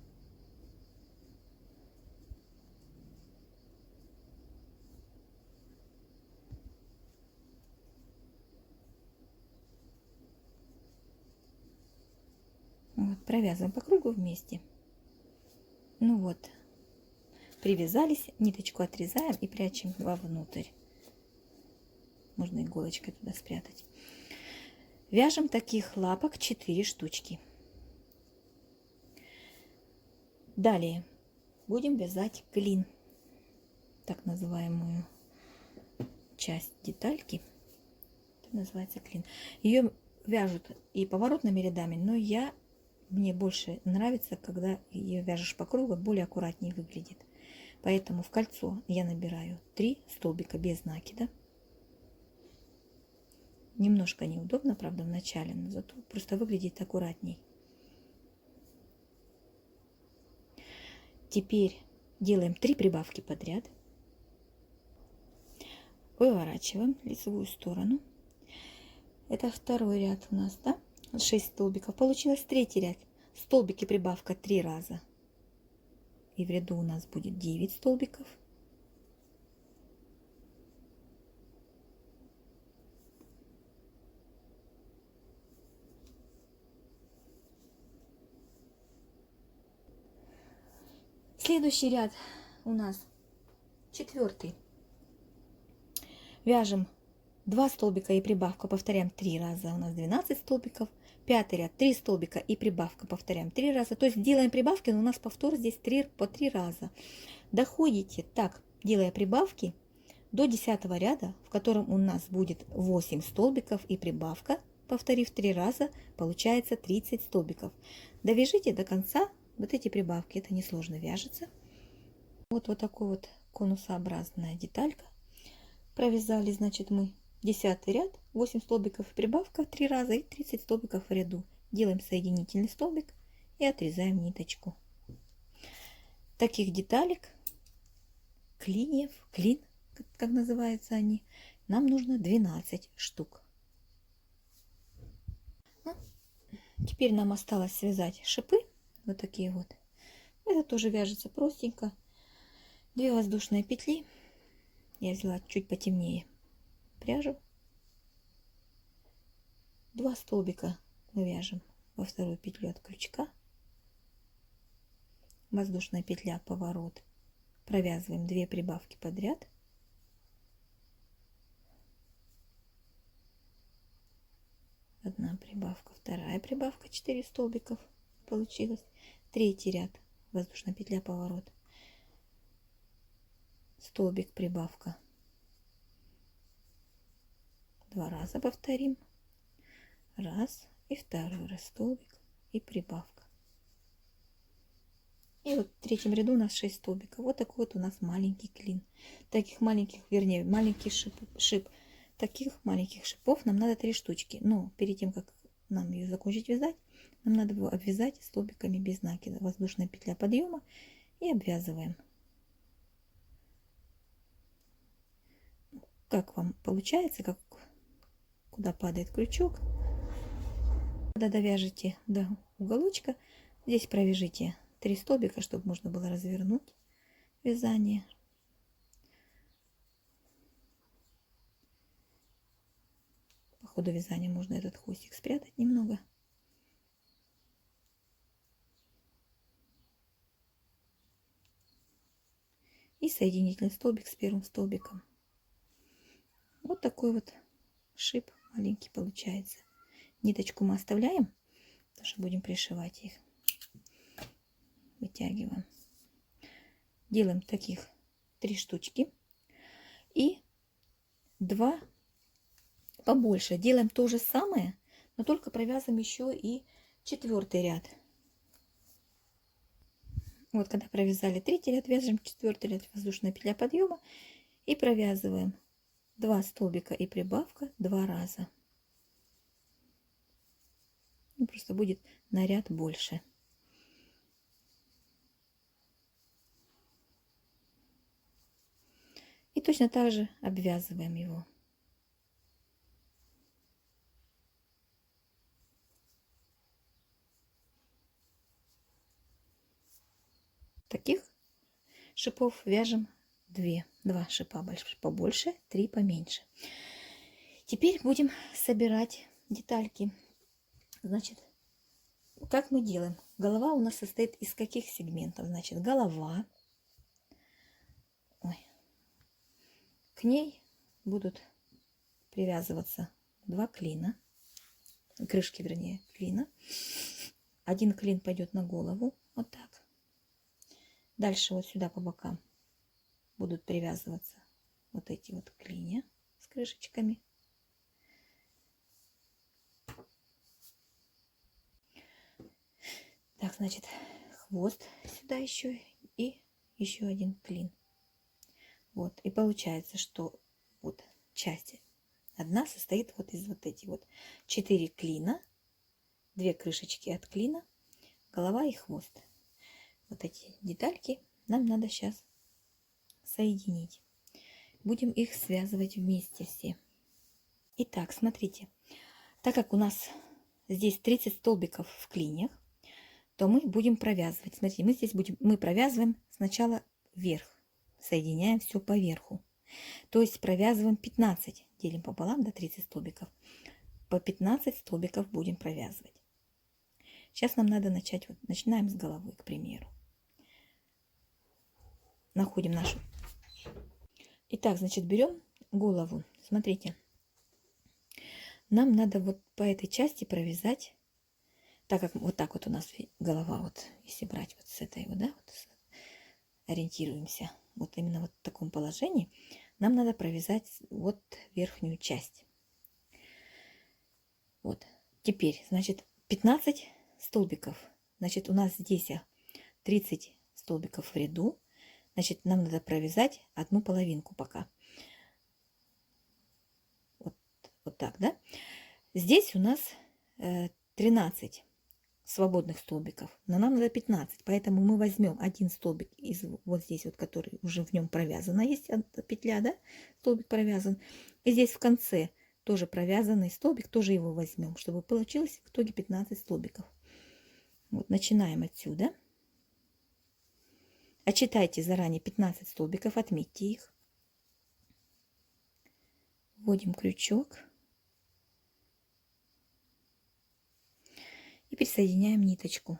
Вот, провязываем по кругу вместе. Ну вот. Привязались, ниточку отрезаем и прячем вовнутрь. Можно иголочкой туда спрятать. Вяжем таких лапок 4 штучки. Далее будем вязать клин, так называемую часть детальки. Это называется клин. Ее вяжут и поворотными рядами, но мне больше нравится, когда ее вяжешь по кругу, более аккуратнее выглядит. Поэтому в кольцо я набираю 3 столбика без накида. Немножко неудобно, правда, в начале, но зато просто выглядит аккуратней. Теперь делаем 3 прибавки подряд. Выворачиваем лицевую сторону. Это второй ряд у нас, да? 6 столбиков. Получилось третий ряд. Столбики прибавка 3 раза. И в ряду у нас будет 9 столбиков. Следующий ряд у нас 4. Вяжем 2 столбика и прибавка, повторяем 3 раза, у нас 12 столбиков. 5 ряд 3 столбика и прибавка, повторяем 3 раза. То есть делаем прибавки, но у нас повтор здесь по 3 раза. Доходите так, делая прибавки, до 10 ряда, в котором у нас будет 8 столбиков и прибавка, повторив 3 раза, получается 30 столбиков. Довяжите до конца вот эти прибавки, это несложно вяжется. Вот такой вот конусообразная деталька. Провязали, значит, мы 10 ряд, 8 столбиков прибавка 3 раза и 30 столбиков в ряду. Делаем соединительный столбик и отрезаем ниточку. Таких деталек, клиньев, клин, как называются они, нам нужно 12 штук. Ну, теперь нам осталось связать шипы, вот такие вот. Это тоже вяжется простенько. 2 воздушные петли. Я взяла чуть потемнее пряжу. 2 столбика мы вяжем во вторую петлю от крючка. Воздушная петля, поворот. Провязываем 2 прибавки подряд. Одна прибавка, вторая прибавка, 4 столбиков получилось. Третий ряд, воздушная петля, поворот. Столбик, прибавка. 2 раза повторим. Раз и второй раз столбик и прибавка. И вот в третьем ряду у нас 6 столбиков. Вот такой вот у нас маленький клин. Таких маленьких, вернее, маленький шип. Таких маленьких шипов нам надо 3 штучки. Но перед тем, как нам ее закончить вязать, нам надо его обвязать столбиками без накида. Воздушная петля подъема и обвязываем. Как вам получается, куда падает крючок. Когда довяжете до уголочка, здесь провяжите 3 столбика, чтобы можно было развернуть вязание. По ходу вязания можно этот хвостик спрятать немного. И соединительный столбик с первым столбиком. Вот такой вот шип маленький получается. Ниточку мы оставляем, потому что будем пришивать их. Вытягиваем. Делаем таких 3 штучки. И 2 побольше. Делаем то же самое, но только провязываем еще и 4-й ряд. Вот когда провязали 3-й ряд, вяжем 4-й ряд, воздушная петля подъема и провязываем 2 столбика и прибавка 2 раза. Просто будет на ряд больше. И точно так же обвязываем его. Таких шипов вяжем 2 шипа побольше, 3 поменьше. Теперь будем собирать детальки. Значит, как мы делаем? Голова у нас состоит из каких сегментов? Значит, голова. К ней будут привязываться 2 клина. Крышки, вернее, клина. Один клин пойдет на голову. Вот так. Дальше вот сюда по бокам будут привязываться вот эти вот клинья с крышечками. Так, значит, хвост сюда еще и еще один клин. Вот, и получается, что вот часть одна состоит вот из вот этих вот 4 клина, 2 крышечки от клина, голова и хвост. Вот эти детальки нам надо сейчас соединить. Будем их связывать вместе все. Итак, смотрите, так как у нас здесь 30 столбиков в клиньях, то мы будем провязывать. Смотрите, мы провязываем сначала вверх, соединяем все по верху. То есть провязываем 15, делим пополам, до 30 столбиков. По 15 столбиков будем провязывать. Сейчас нам надо начать, вот начинаем с головы, к примеру. Находим нашу. Итак, значит, берем голову. Смотрите, нам надо вот по этой части провязать, так как вот так вот у нас голова, вот если брать вот с этой вот, да, вот ориентируемся, вот именно вот в таком положении, нам надо провязать вот верхнюю часть. Вот, теперь, значит, 15 столбиков. Значит, у нас здесь 30 столбиков в ряду. Значит, нам надо провязать одну половинку пока. Вот так, да? Здесь у нас 13 свободных столбиков, но нам надо 15, поэтому мы возьмем один столбик из вот здесь вот, который уже в нем провязана есть петля, да, столбик провязан, и здесь в конце тоже провязанный столбик, тоже его возьмем, чтобы получилось в итоге 15 столбиков. Вот, начинаем отсюда. Отчитайте заранее 15 столбиков, отметьте их. Вводим крючок. И присоединяем ниточку.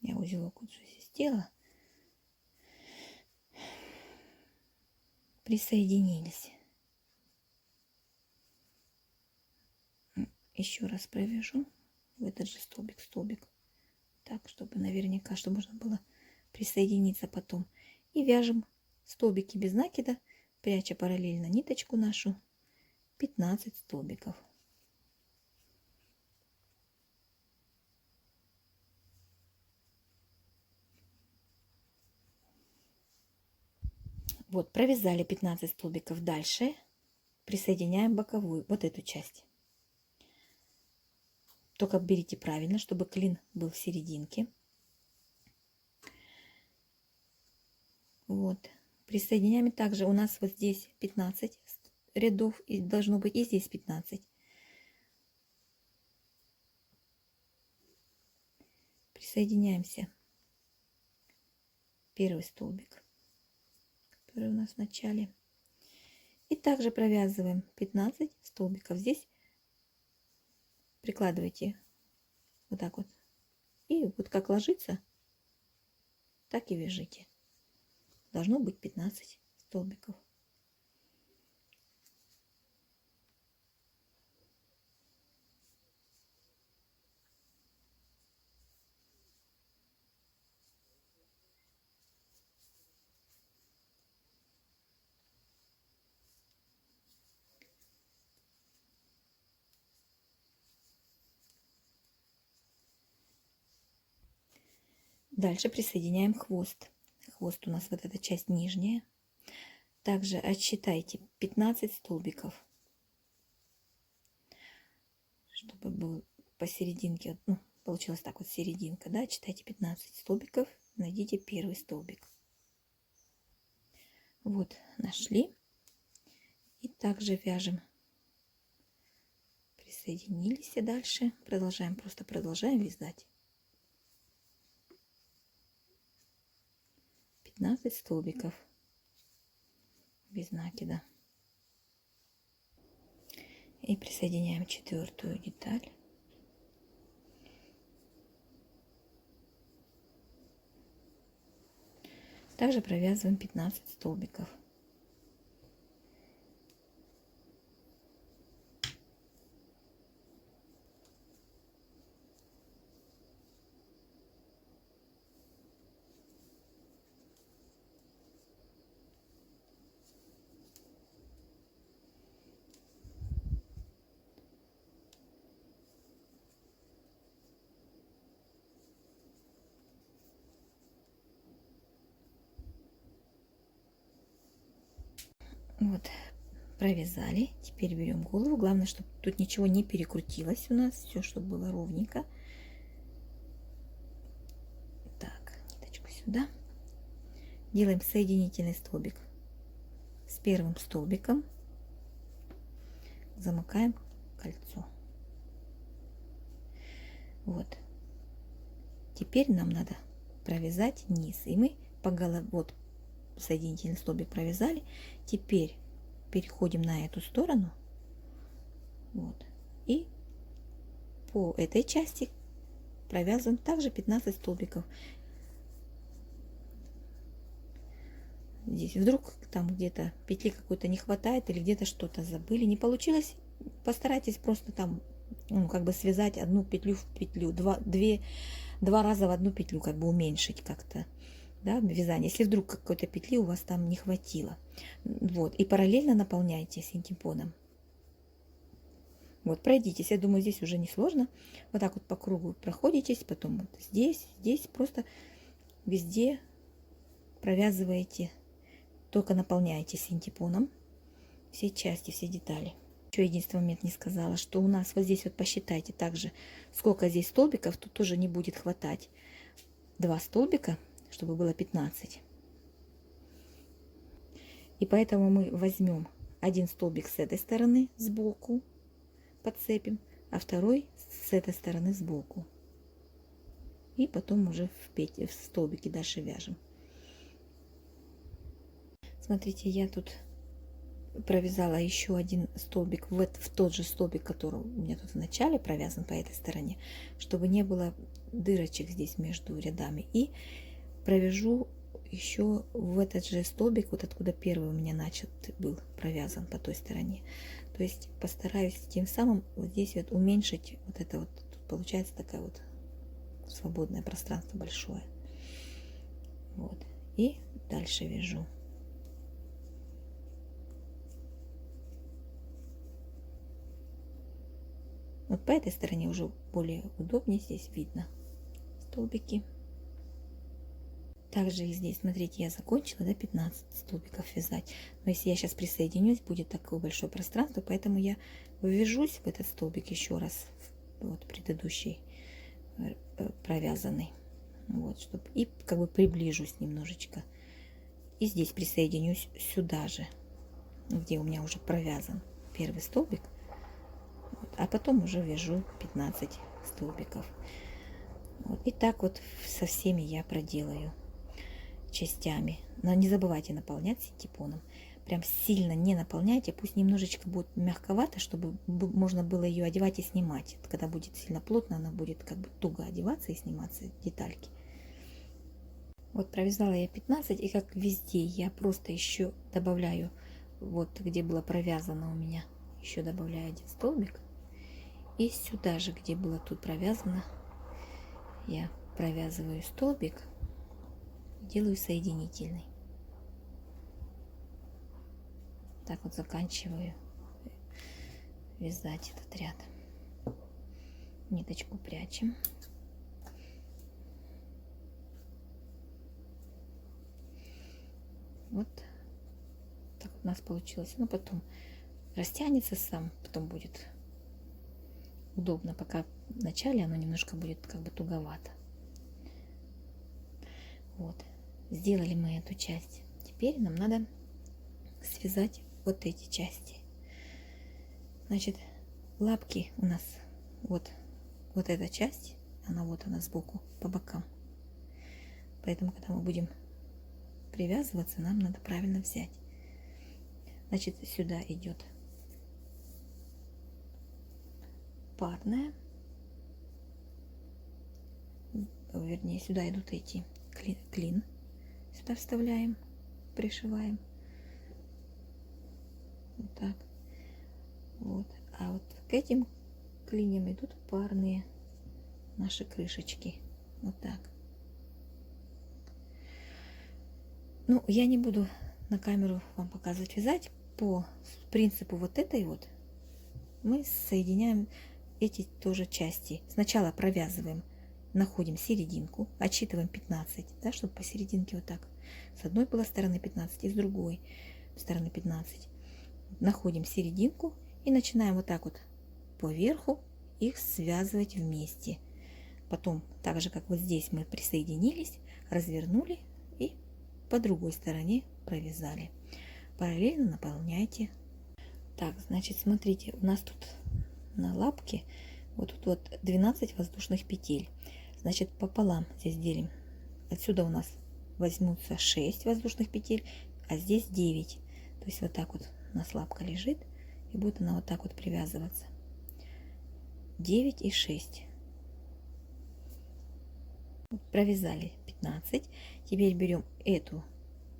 Я узелок вот здесь сделала. Присоединились. Еще раз провяжу в этот же столбик. Так, чтобы наверняка, чтобы можно было присоединиться потом. И вяжем столбики без накида, пряча параллельно ниточку нашу, 15 столбиков. Вот, провязали 15 столбиков. Дальше присоединяем боковую, вот эту часть. Только берите правильно, чтобы клин был в серединке. Вот. Присоединяем также, у нас вот здесь 15 рядов, и должно быть и здесь 15. Присоединяемся. Первый столбик, который у нас в начале. И также провязываем 15 столбиков. Здесь прикладывайте вот так вот. И вот как ложится, так и вяжите. Должно быть 15 столбиков. Дальше присоединяем хвост. Хвост у нас вот эта часть нижняя. Также отсчитайте 15 столбиков, чтобы был посерединке, ну, получилось так вот серединка, да, отсчитайте 15 столбиков, найдите первый столбик. Вот, нашли. И также вяжем. Присоединились, и дальше продолжаем, просто продолжаем вязать. 15 столбиков без накида. И присоединяем четвертую деталь. Также провязываем 15 столбиков. Вот, провязали. Теперь берем голову. Главное, чтобы тут ничего не перекрутилось у нас. Все, чтобы было ровненько. Так, ниточку сюда. Делаем соединительный столбик с первым столбиком. Замыкаем кольцо. Вот. Теперь нам надо провязать низ. И мы по голове, вот, соединительный столбик провязали. Теперь переходим на эту сторону. Вот. И по этой части провязываем также 15 столбиков. Здесь вдруг там где-то петли какой-то не хватает или где-то что-то забыли, не получилось, постарайтесь просто там, ну, как бы связать одну петлю в петлю, два раза в одну петлю, как бы уменьшить как-то, да, вязание, если вдруг какой-то петли у вас там не хватило. Вот, и параллельно наполняйте синтепоном. Вот, пройдитесь. Я думаю, здесь уже не сложно. Вот так вот по кругу проходитесь, потом вот здесь просто везде провязываете, только наполняете синтепоном все части, все детали. Еще единственный момент не сказала, что у нас вот здесь вот посчитайте также, сколько здесь столбиков, тут тоже не будет хватать 2 столбика, чтобы было 15. И поэтому мы возьмем один столбик с этой стороны сбоку, подцепим, а второй с этой стороны сбоку. И потом уже в столбики дальше вяжем. Смотрите, я тут провязала еще один столбик в тот же столбик, который у меня тут в начале провязан по этой стороне, чтобы не было дырочек здесь между рядами. И провяжу еще в этот же столбик, вот откуда первый у меня начат был провязан по той стороне. То есть постараюсь тем самым вот здесь вот уменьшить вот это вот. Тут получается такая вот свободное пространство большое. Вот. И дальше вяжу. Вот по этой стороне уже более удобнее, здесь видно столбики. Также и здесь, смотрите, я закончила, да, 15 столбиков вязать. Но если я сейчас присоединюсь, будет такое большое пространство, поэтому я ввяжусь в этот столбик еще раз, вот предыдущий провязанный. Вот, чтобы и как бы приближусь немножечко. И здесь присоединюсь сюда же, где у меня уже провязан первый столбик. Вот, а потом уже вяжу 15 столбиков. Вот, и так вот со всеми я проделаю частями. Но не забывайте наполнять синтепоном. Прям сильно не наполняйте, пусть немножечко будет мягковато, чтобы можно было ее одевать и снимать. Когда будет сильно плотно, она будет как бы туго одеваться и сниматься детальки. Вот провязала я 15, и как везде я просто еще добавляю, вот где было провязано у меня, еще добавляю один столбик. И сюда же, где было тут провязано, я провязываю столбик, делаю соединительный. Так вот заканчиваю вязать этот ряд. Ниточку прячем. Вот так у нас получилось. Ну, потом растянется сам, потом будет удобно. Пока в начале оно немножко будет как бы туговато. Вот. Сделали мы эту часть. Теперь нам надо связать вот эти части. Значит, лапки у нас вот эта часть, она вот она сбоку по бокам. Поэтому, когда мы будем привязываться, нам надо правильно взять. Значит, сюда идет парная, вернее, сюда идут эти клин. Сюда вставляем, пришиваем. Вот так. Вот. А вот к этим клиньям идут парные наши крышечки. Вот так. Ну, я не буду на камеру вам показывать вязать. По принципу вот этой вот мы соединяем эти тоже части. Сначала провязываем, находим серединку, отсчитываем 15, да, чтобы посерединке вот так. С одной было стороны 15 и с другой стороны 15. Находим серединку и начинаем вот так вот по верху их связывать вместе. Потом, так же как вот здесь мы присоединились, развернули и по другой стороне провязали. Параллельно наполняйте. Так, значит, смотрите, у нас тут на лапке вот тут вот 12 воздушных петель. Значит, пополам здесь делим. Отсюда у нас возьмутся 6 воздушных петель, а здесь 9. То есть вот так вот у нас лапка лежит, и будет она вот так вот привязываться. 9 и 6. Провязали 15. Теперь берем эту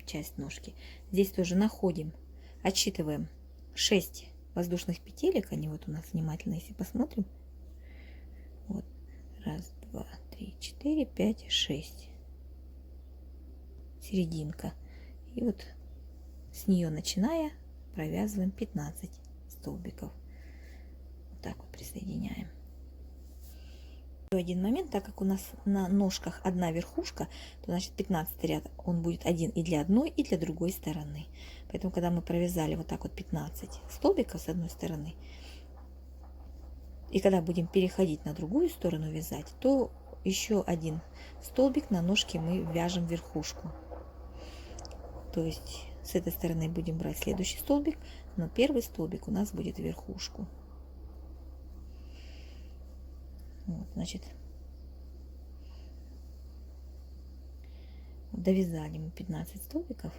часть ножки. Здесь тоже находим, отсчитываем 6 воздушных петелек. Они вот у нас внимательно, если посмотрим. Вот. Раз, два, три, 4, 5, 6. Серединка. И вот с нее начиная провязываем 15 столбиков. так вот присоединяем. Еще один момент, так как у нас на ножках одна верхушка, то значит 15 ряд он будет один и для одной, и для другой стороны. Поэтому, когда мы провязали вот так вот 15 столбиков с одной стороны, и когда будем переходить на другую сторону вязать, то еще один столбик на ножке мы вяжем верхушку. То есть с этой стороны будем брать следующий столбик, но первый столбик у нас будет верхушку. Вот, значит, довязали мы 15 столбиков.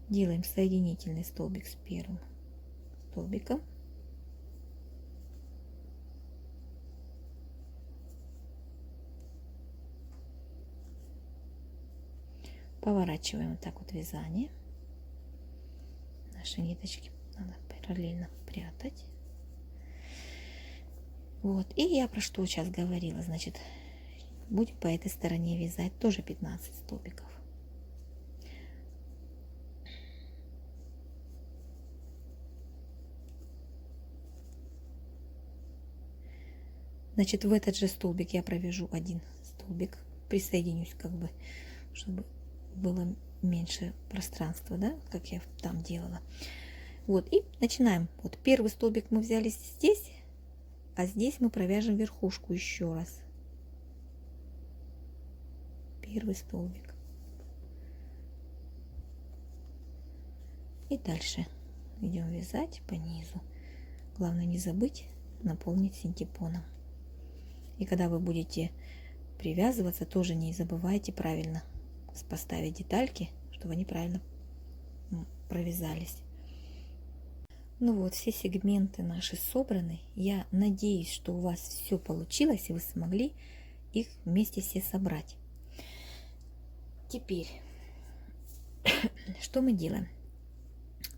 Делаем соединительный столбик с первым столбиком. Поворачиваем вот так вот вязание. Наши ниточки надо параллельно прятать. Вот, и я про что сейчас говорила, значит, будем по этой стороне вязать тоже 15 столбиков. Значит, в этот же столбик я провяжу один столбик, присоединюсь как бы, чтобы было меньше пространства, да, как я там делала. Вот, и начинаем. Вот первый столбик мы взяли здесь, а здесь мы провяжем верхушку еще раз. Первый столбик. И дальше идем вязать по низу. Главное не забыть наполнить синтепоном. И когда вы будете привязываться, тоже не забывайте правильно поставить детальки, чтобы они правильно провязались. Ну вот, все сегменты наши собраны. Я надеюсь, что у вас все получилось, и вы смогли их вместе все собрать. Теперь, что мы делаем?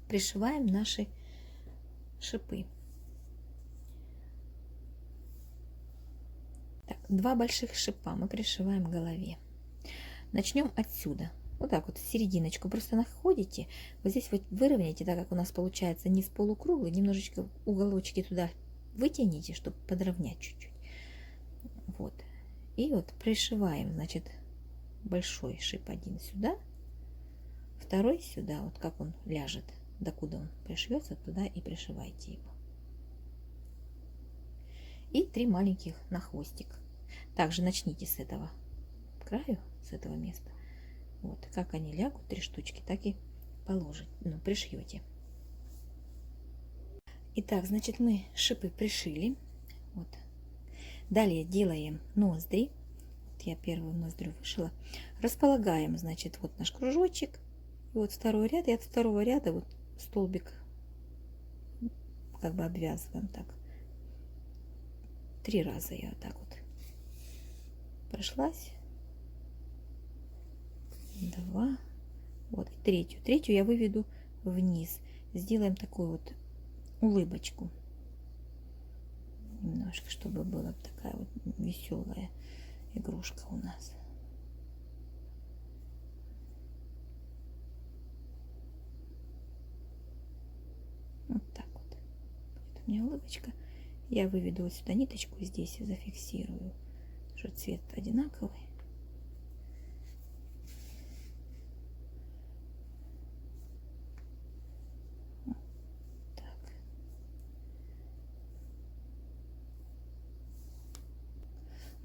Пришиваем наши шипы. Так, 2 больших шипа мы пришиваем к голове. Начнем отсюда. Вот так вот, серединочку просто находите. Вот здесь вот выровняйте, так как у нас получается низ полукруглый, немножечко уголочки туда вытяните, чтобы подровнять чуть-чуть. Вот. И вот пришиваем, значит, большой шип один сюда, второй сюда, вот как он ляжет, докуда он пришьется, туда и пришивайте его. И 3 маленьких на хвостик. Также начните с этого краю, с этого места. Вот, как они лягут, 3 штучки, так и положите, ну, пришьете. Итак, значит, мы шипы пришили. Вот. Далее делаем ноздри. Вот я первую ноздрю вышила. Располагаем, значит, вот наш кружочек. И вот второй ряд, и от второго ряда вот столбик как бы обвязываем так. 3 раза я вот так вот прошлась. 2. Вот, и третью я выведу вниз. Сделаем такую вот улыбочку. Немножко, чтобы была такая вот веселая игрушка у нас. Вот так вот. Будет у меня улыбочка. Я выведу вот сюда ниточку, здесь и зафиксирую, что цвет одинаковый.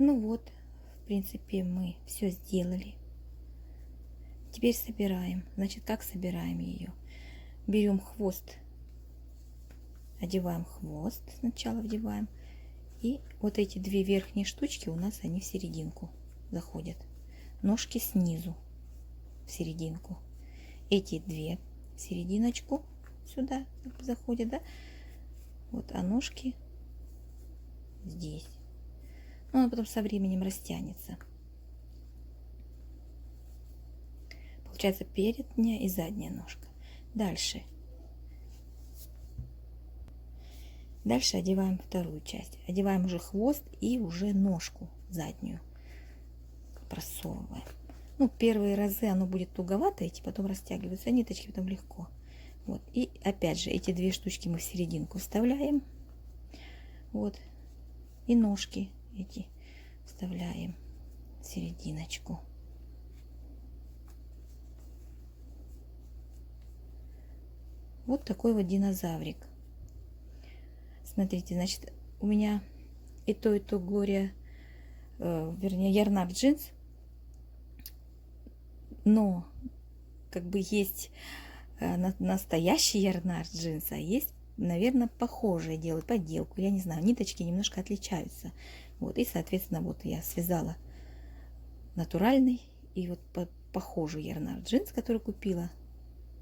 Ну вот, в принципе, мы все сделали. Теперь собираем. Значит, как собираем ее? Берем хвост, одеваем хвост, сначала вдеваем. И вот эти 2 верхние штучки у нас, они в серединку заходят. Ножки снизу в серединку. Эти 2 в серединочку сюда заходят, да? Вот, а ножки здесь. Ну, она потом со временем растянется. Получается передняя и задняя ножка. Дальше. Дальше одеваем вторую часть. Одеваем уже хвост и уже ножку заднюю. Просовываем. Ну, первые разы оно будет туговато идти, потом растягиваются ниточки, потом легко. Вот. И опять же, эти две штучки мы в серединку вставляем. Вот. И ножки эти вставляем в серединочку. Вот такой вот динозаврик. Смотрите, значит, у меня и то Глория, вернее, Ярнард джинс. Но как бы есть настоящий Ярнард джинс, а есть, наверное, похожие делают подделку. Я не знаю, ниточки немножко отличаются. Вот, и, соответственно, вот я связала натуральный и вот похожий Ярнард джинс, который купила,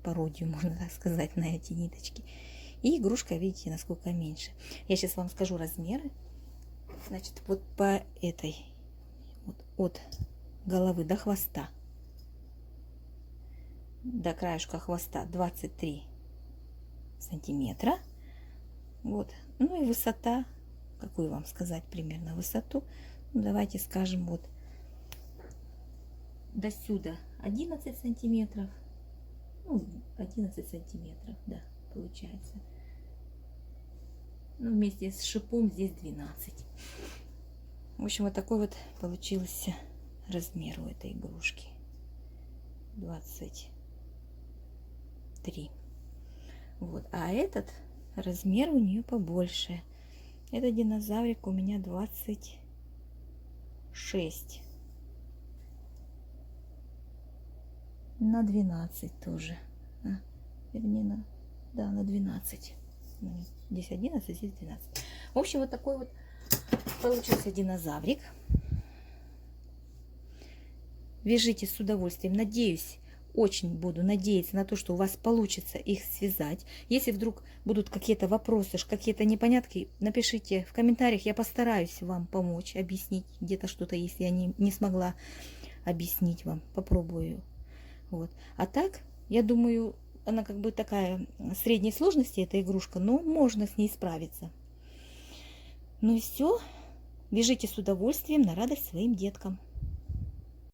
пародию, можно так сказать, на эти ниточки. И игрушка, видите, насколько меньше. Я сейчас вам скажу размеры. Значит, вот по этой, вот от головы до хвоста, до краешка хвоста 23 сантиметра. Вот. Ну и высота, какую вам сказать примерно высоту. Ну, давайте скажем, вот до сюда 11 сантиметров. Ну, 11 сантиметров, да, получается. Ну, вместе с шипом здесь 12. В общем, вот такой вот получился размер у этой игрушки. 23. Вот. А этот размер у нее побольше. Это динозаврик у меня 26. На 12 тоже. Вернее, на 12. Здесь 11, здесь 12. В общем, вот такой вот получился динозаврик. Вяжите с удовольствием. Надеюсь, очень буду надеяться на то, что у вас получится их связать. Если вдруг будут какие-то вопросы, какие-то непонятки, напишите в комментариях. Я постараюсь вам помочь, объяснить где-то что-то, если я не смогла объяснить вам. Попробую. Вот. А так, я думаю, она как бы такая средней сложности, эта игрушка, но можно с ней справиться. Ну и все. Вяжите с удовольствием на радость своим деткам.